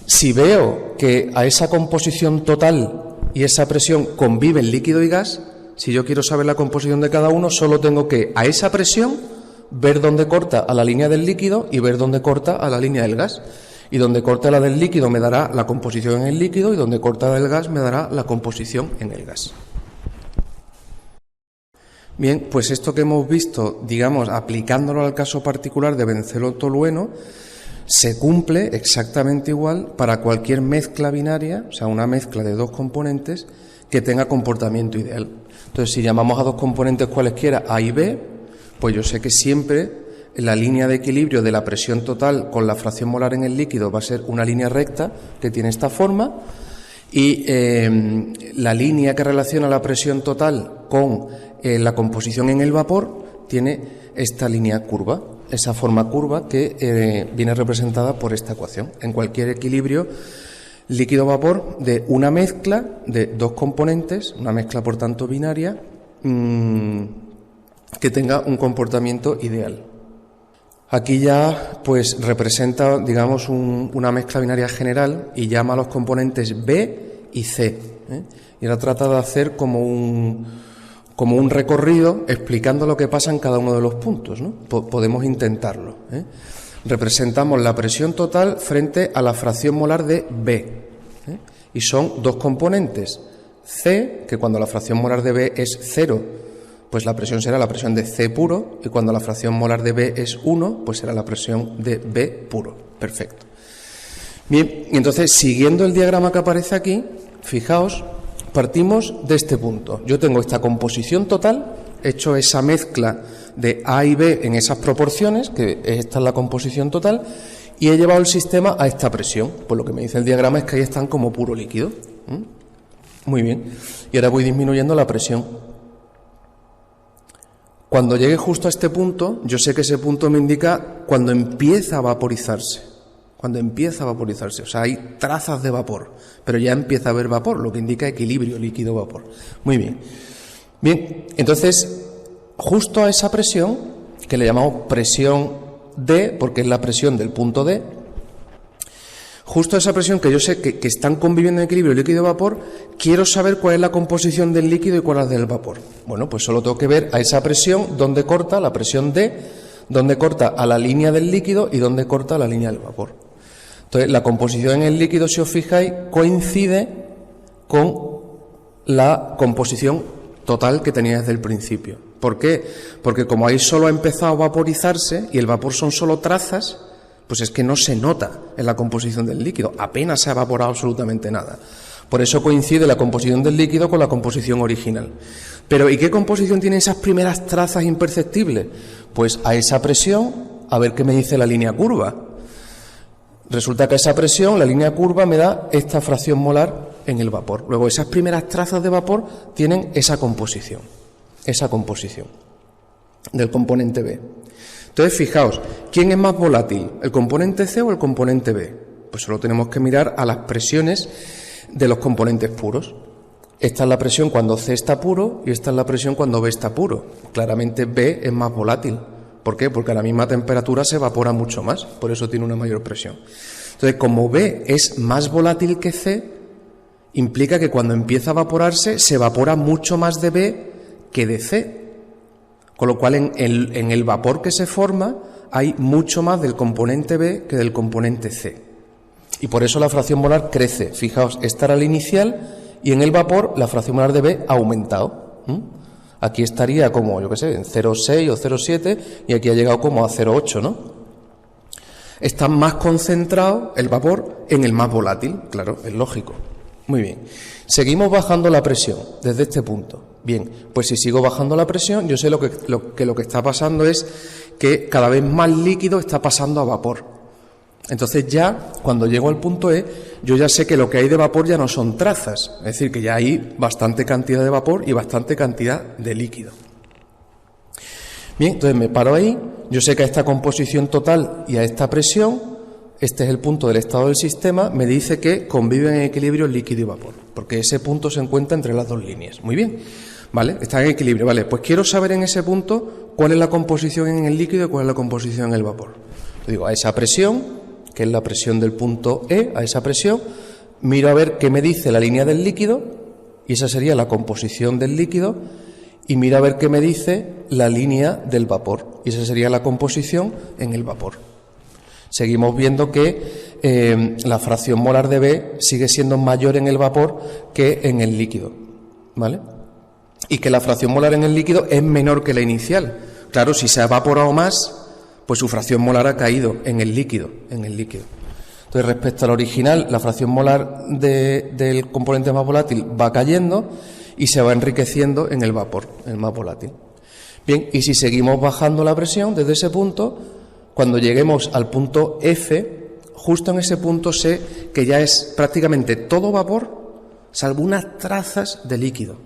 si veo que a esa composición total y esa presión conviven líquido y gas, si yo quiero saber la composición de cada uno, solo tengo que, a esa presión, ver dónde corta a la línea del líquido y ver dónde corta a la línea del gas. Y donde corta la del líquido me dará la composición en el líquido y donde corta la del gas me dará la composición en el gas. Bien, pues esto que hemos visto, digamos, aplicándolo al caso particular de benceno tolueno, se cumple exactamente igual para cualquier mezcla binaria, o sea, una mezcla de dos componentes que tenga comportamiento ideal. Entonces, si llamamos a dos componentes cualesquiera A y B, pues yo sé que siempre la línea de equilibrio de la presión total con la fracción molar en el líquido va a ser una línea recta que tiene esta forma, y la línea que relaciona la presión total con la composición en el vapor tiene esta línea curva, esa forma curva que viene representada por esta ecuación. En cualquier equilibrio líquido-vapor de una mezcla de dos componentes, una mezcla por tanto binaria, que tenga un comportamiento ideal. Aquí ya pues representa, digamos, una mezcla binaria general y llama a los componentes B y C, y ahora trata de hacer como un recorrido explicando lo que pasa en cada uno de los puntos, ¿no? Podemos intentarlo, Representamos la presión total frente a la fracción molar de B, y son dos componentes, C, que cuando la fracción molar de B es 0, pues la presión será la presión de C puro, y cuando la fracción molar de B es 1, pues será la presión de B puro. Perfecto. Bien, y entonces, siguiendo el diagrama que aparece aquí, fijaos, partimos de este punto. Yo tengo esta composición total, he hecho esa mezcla de A y B en esas proporciones, que esta es la composición total, y he llevado el sistema a esta presión. Pues lo que me dice el diagrama es que ahí están como puro líquido. Muy bien. Y ahora voy disminuyendo la presión. Cuando llegue justo a este punto, yo sé que ese punto me indica cuando empieza a vaporizarse. Cuando empieza a vaporizarse. O sea, hay trazas de vapor, pero ya empieza a haber vapor, lo que indica equilibrio líquido-vapor. Muy bien. Bien, entonces, justo a esa presión, que le llamamos presión D, porque es la presión del punto D, justo a esa presión que yo sé que están conviviendo en equilibrio líquido-vapor, quiero saber cuál es la composición del líquido y cuál es del vapor. Bueno, pues solo tengo que ver a esa presión dónde corta la presión D, dónde corta a la línea del líquido y dónde corta a la línea del vapor. Entonces, la composición en el líquido, si os fijáis, coincide con la composición total que tenía desde el principio. ¿Por qué? Porque como ahí solo ha empezado a vaporizarse y el vapor son solo trazas, pues es que no se nota en la composición del líquido, apenas se ha evaporado absolutamente nada. Por eso coincide la composición del líquido con la composición original. Pero ¿y qué composición tienen esas primeras trazas imperceptibles? Pues a esa presión, a ver qué me dice la línea curva. Resulta que a esa presión, la línea curva me da esta fracción molar en el vapor. Luego esas primeras trazas de vapor tienen esa composición del componente B. Entonces, fijaos, ¿quién es más volátil? ¿El componente C o el componente B? Pues solo tenemos que mirar a las presiones de los componentes puros. Esta es la presión cuando C está puro y esta es la presión cuando B está puro. Claramente B es más volátil. ¿Por qué? Porque a la misma temperatura se evapora mucho más, por eso tiene una mayor presión. Entonces, como B es más volátil que C, implica que cuando empieza a evaporarse se evapora mucho más de B que de C. Con lo cual en el vapor que se forma hay mucho más del componente B que del componente C. Y por eso la fracción molar crece. Fijaos, esta era la inicial y en el vapor la fracción molar de B ha aumentado. Aquí estaría como, yo qué sé, en 0,6 o 0,7 y aquí ha llegado como a 0,8, ¿no? Está más concentrado el vapor en el más volátil, claro, es lógico. Muy bien. Seguimos bajando la presión desde este punto. Bien, pues si sigo bajando la presión, yo sé lo que está pasando es que cada vez más líquido está pasando a vapor. Entonces ya, cuando llego al punto E, yo ya sé que lo que hay de vapor ya no son trazas, es decir, que ya hay bastante cantidad de vapor y bastante cantidad de líquido. Bien, entonces me paro ahí, yo sé que a esta composición total y a esta presión, este es el punto del estado del sistema, me dice que conviven en equilibrio líquido y vapor, porque ese punto se encuentra entre las dos líneas. Muy bien, ¿vale? Está en equilibrio, ¿vale? Pues quiero saber en ese punto cuál es la composición en el líquido y cuál es la composición en el vapor. Yo digo, a esa presión, que es la presión del punto E, a esa presión, miro a ver qué me dice la línea del líquido, y esa sería la composición del líquido, y miro a ver qué me dice la línea del vapor, y esa sería la composición en el vapor. Seguimos viendo que la fracción molar de B sigue siendo mayor en el vapor que en el líquido, ¿vale? Y que la fracción molar en el líquido es menor que la inicial. Claro, si se ha evaporado más, pues su fracción molar ha caído en el líquido. Entonces, respecto al original, la fracción molar del componente más volátil va cayendo y se va enriqueciendo en el vapor, el más volátil. Bien, y si seguimos bajando la presión desde ese punto, cuando lleguemos al punto F, justo en ese punto sé que ya es prácticamente todo vapor, salvo unas trazas de líquido.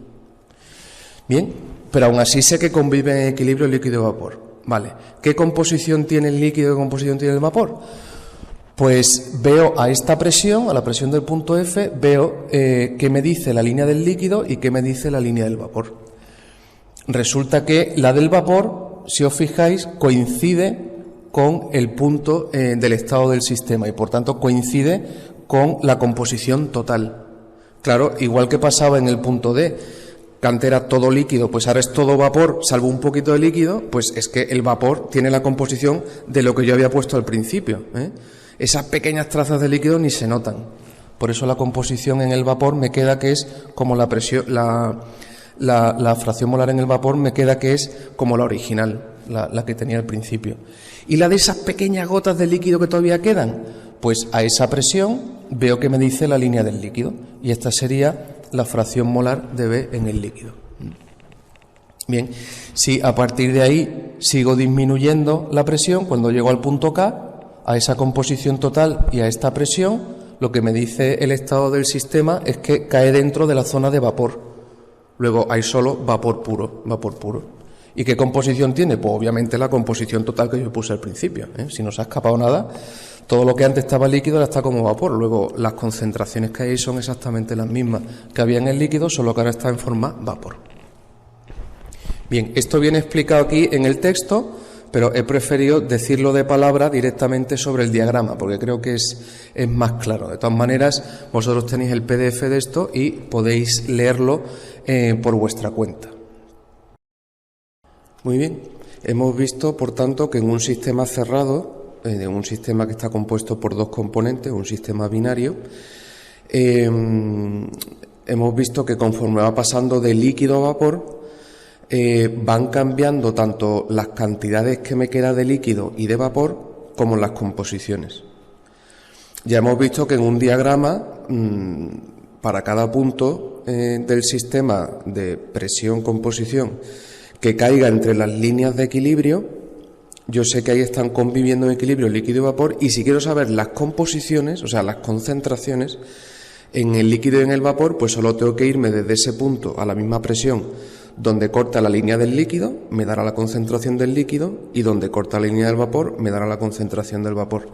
Bien, pero aún así sé que conviven en equilibrio líquido y vapor. Vale, ¿qué composición tiene el líquido y qué composición tiene el vapor? Pues veo a esta presión, a la presión del punto F, veo qué me dice la línea del líquido y qué me dice la línea del vapor. Resulta que la del vapor, si os fijáis, coincide con el punto del estado del sistema y por tanto coincide con la composición total. Claro, igual que pasaba en el punto D, que antes era todo líquido, pues ahora es todo vapor, salvo un poquito de líquido, pues es que el vapor tiene la composición de lo que yo había puesto al principio. Esas pequeñas trazas de líquido ni se notan. Por eso la composición en el vapor me queda que es como la presión, la fracción molar en el vapor me queda que es como la original, la que tenía al principio. ¿Y la de esas pequeñas gotas de líquido que todavía quedan? Pues a esa presión veo que me dice la línea del líquido y esta sería la fracción molar de B en el líquido. Bien, si a partir de ahí sigo disminuyendo la presión, cuando llego al punto K, a esa composición total y a esta presión, lo que me dice el estado del sistema es que cae dentro de la zona de vapor. Luego hay solo vapor puro, vapor puro. ¿Y qué composición tiene? Pues obviamente la composición total que yo puse al principio. Si no se ha escapado nada, todo lo que antes estaba líquido ahora está como vapor. Luego las concentraciones que hay son exactamente las mismas que había en el líquido, solo que ahora está en forma vapor. Bien, esto viene explicado aquí en el texto, pero he preferido decirlo de palabra directamente sobre el diagrama, porque creo que es más claro. De todas maneras, vosotros tenéis el PDF de esto y podéis leerlo por vuestra cuenta. Muy bien, hemos visto, por tanto, que en un sistema cerrado, en un sistema que está compuesto por dos componentes, un sistema binario, hemos visto que conforme va pasando de líquido a vapor, van cambiando tanto las cantidades que me queda de líquido y de vapor como las composiciones. Ya hemos visto que en un diagrama, para cada punto del sistema de presión-composición que caiga entre las líneas de equilibrio, yo sé que ahí están conviviendo en equilibrio líquido y vapor, y si quiero saber las composiciones, o sea, las concentraciones en el líquido y en el vapor, pues solo tengo que irme desde ese punto a la misma presión donde corta la línea del líquido, me dará la concentración del líquido, y donde corta la línea del vapor, me dará la concentración del vapor.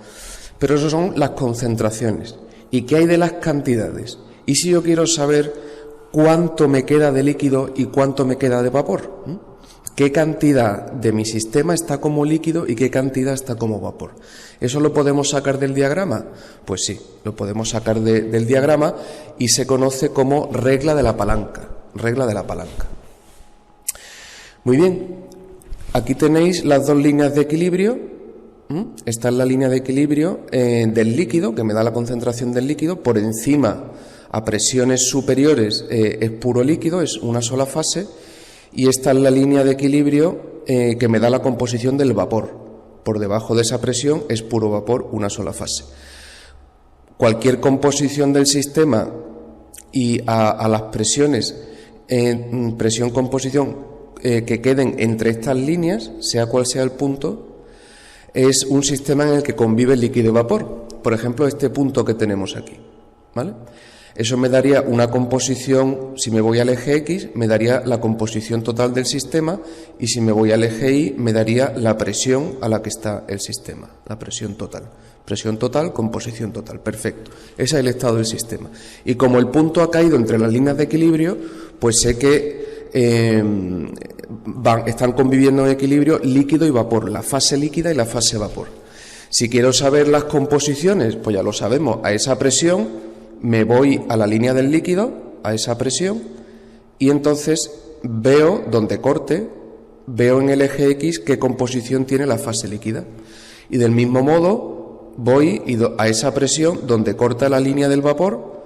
Pero eso son las concentraciones. ¿Y qué hay de las cantidades? ¿Y si yo quiero saber cuánto me queda de líquido y cuánto me queda de vapor? ¿Qué cantidad de mi sistema está como líquido y qué cantidad está como vapor? ¿Eso lo podemos sacar del diagrama? Pues sí, lo podemos sacar del diagrama, y se conoce como regla de la palanca. Regla de la palanca. Muy bien, aquí tenéis las dos líneas de equilibrio. Esta es la línea de equilibrio del líquido, que me da la concentración del líquido. Por encima, a presiones superiores, es puro líquido, es una sola fase. Y esta es la línea de equilibrio que me da la composición del vapor. Por debajo de esa presión es puro vapor, una sola fase. Cualquier composición del sistema y a las presiones, presión-composición, que queden entre estas líneas, sea cual sea el punto, es un sistema en el que convive líquido y vapor. Por ejemplo, este punto que tenemos aquí, ¿vale? Eso me daría una composición, si me voy al eje X, me daría la composición total del sistema, y si me voy al eje Y, me daría la presión a la que está el sistema, la presión total. Presión total, composición total, perfecto. Ese es el estado del sistema. Y como el punto ha caído entre las líneas de equilibrio, pues sé que están conviviendo en equilibrio líquido y vapor, la fase líquida y la fase vapor. Si quiero saber las composiciones, pues ya lo sabemos, a esa presión me voy a la línea del líquido, a esa presión, y entonces veo donde corte, veo en el eje X qué composición tiene la fase líquida. Y del mismo modo voy a esa presión donde corta la línea del vapor,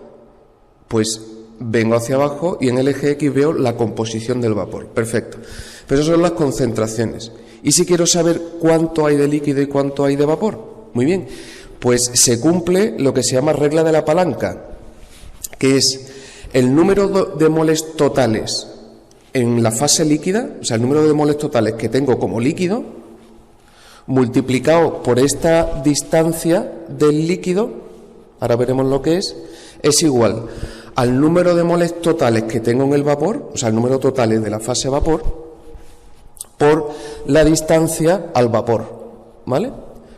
pues vengo hacia abajo y en el eje X veo la composición del vapor. Perfecto. Pero esas son las concentraciones. ¿Y si quiero saber cuánto hay de líquido y cuánto hay de vapor? Muy bien. Pues se cumple lo que se llama regla de la palanca, que es el número de moles totales en la fase líquida, o sea, el número de moles totales que tengo como líquido, multiplicado por esta distancia del líquido, ahora veremos lo que es igual al número de moles totales que tengo en el vapor, o sea, el número total de la fase vapor, por la distancia al vapor, ¿vale?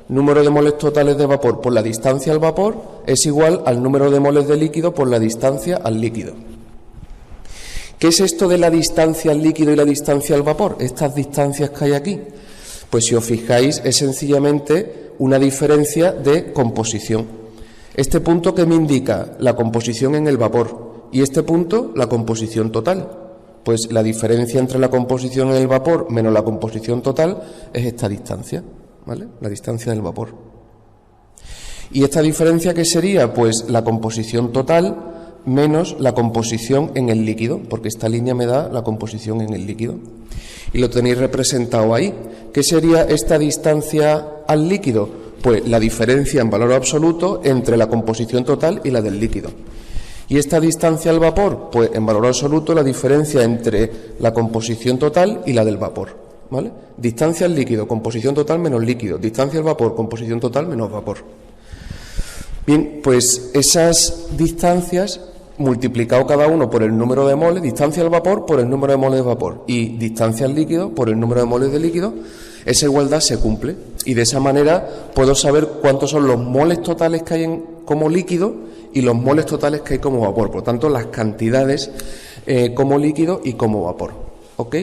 Número de moles totales de vapor por la distancia al vapor es igual al número de moles de líquido por la distancia al líquido. ¿Qué es esto de la distancia al líquido y la distancia al vapor? Estas distancias que hay aquí. Pues si os fijáis, es sencillamente una diferencia de composición. Este punto que me indica la composición en el vapor y este punto la composición total. Pues la diferencia entre la composición en el vapor menos la composición total es esta distancia, ¿vale? La distancia del vapor. ¿Y esta diferencia qué sería? Pues la composición total menos la composición en el líquido, porque esta línea me da la composición en el líquido. Y lo tenéis representado ahí. ¿Qué sería esta distancia al líquido? Pues la diferencia en valor absoluto entre la composición total y la del líquido. ¿Y esta distancia al vapor? Pues en valor absoluto la diferencia entre la composición total y la del vapor, ¿vale? Distancia al líquido, composición total menos líquido. Distancia al vapor, composición total menos vapor. Bien, pues esas distancias multiplicado cada uno por el número de moles, distancia al vapor por el número de moles de vapor y distancia al líquido por el número de moles de líquido, esa igualdad se cumple y de esa manera puedo saber cuántos son los moles totales que hay como líquido y los moles totales que hay como vapor, por lo tanto las cantidades como líquido y como vapor, ¿ok?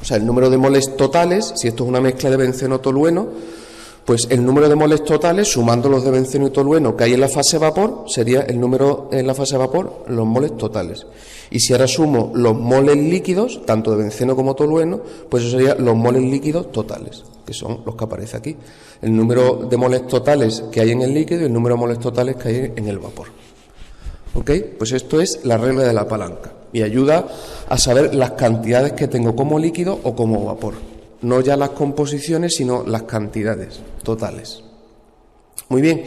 O sea, el número de moles totales, si esto es una mezcla de benceno-tolueno, pues el número de moles totales, sumando los de benceno y tolueno que hay en la fase vapor, sería el número en la fase vapor, los moles totales. Y si ahora sumo los moles líquidos, tanto de benceno como tolueno, pues eso sería los moles líquidos totales, que son los que aparece aquí. El número de moles totales que hay en el líquido y el número de moles totales que hay en el vapor. ¿Ok? ¿Ok? Pues esto es la regla de la palanca y ayuda a saber las cantidades que tengo como líquido o como vapor. No ya las composiciones, sino las cantidades totales. Muy bien.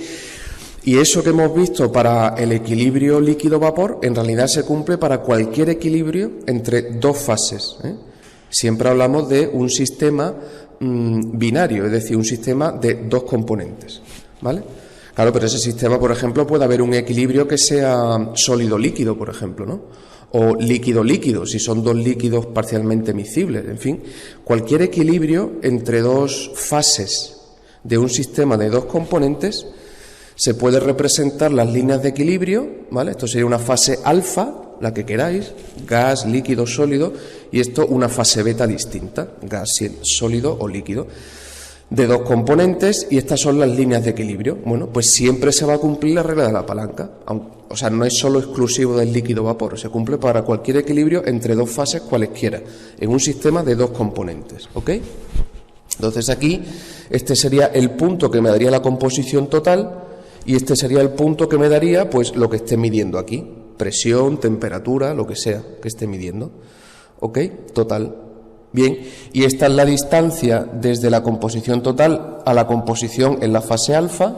Y eso que hemos visto para el equilibrio líquido-vapor, en realidad se cumple para cualquier equilibrio entre dos fases, ¿eh? Siempre hablamos de un sistema binario, es decir, un sistema de dos componentes, ¿vale? Claro, pero ese sistema, por ejemplo, puede haber un equilibrio que sea sólido-líquido, por ejemplo, ¿no? O líquido-líquido, si son dos líquidos parcialmente miscibles, en fin. Cualquier equilibrio entre dos fases de un sistema de dos componentes se puede representar las líneas de equilibrio, ¿vale? Esto sería una fase alfa, la que queráis, gas, líquido, sólido, y esto una fase beta distinta, gas, sólido o líquido, de dos componentes, y estas son las líneas de equilibrio. Bueno, pues siempre se va a cumplir la regla de la palanca, o sea, no es solo exclusivo del líquido-vapor, se cumple para cualquier equilibrio entre dos fases cualesquiera, en un sistema de dos componentes, ¿ok? Entonces aquí, este sería el punto que me daría la composición total, y este sería el punto que me daría, pues, lo que esté midiendo aquí, presión, temperatura, lo que sea que esté midiendo, ¿ok? Total. Bien, y esta es la distancia desde la composición total a la composición en la fase alfa,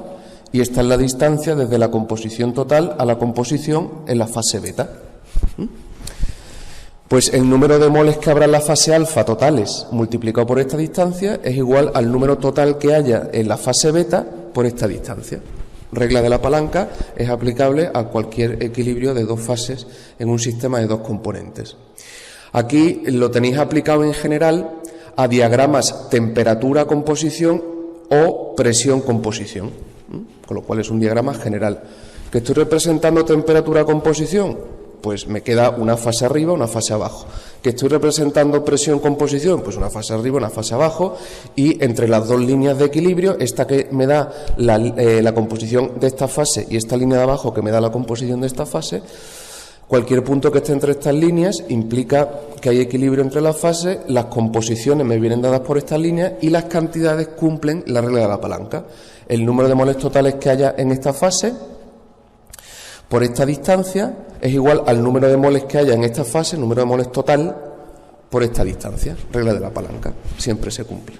y esta es la distancia desde la composición total a la composición en la fase beta. Pues el número de moles que habrá en la fase alfa totales multiplicado por esta distancia es igual al número total que haya en la fase beta por esta distancia. Regla de la palanca es aplicable a cualquier equilibrio de dos fases en un sistema de dos componentes. Aquí lo tenéis aplicado en general a diagramas temperatura-composición o presión-composición, con lo cual es un diagrama general. ¿Que estoy representando temperatura-composición? Pues me queda una fase arriba, una fase abajo. ¿Que estoy representando presión-composición? Pues una fase arriba, una fase abajo, y entre las dos líneas de equilibrio, esta que me da la composición de esta fase y esta línea de abajo que me da la composición de esta fase, cualquier punto que esté entre estas líneas implica que hay equilibrio entre las fases, las composiciones me vienen dadas por estas líneas y las cantidades cumplen la regla de la palanca. El número de moles totales que haya en esta fase por esta distancia es igual al número de moles que haya en esta fase, el número de moles total por esta distancia. Regla de la palanca, siempre se cumple.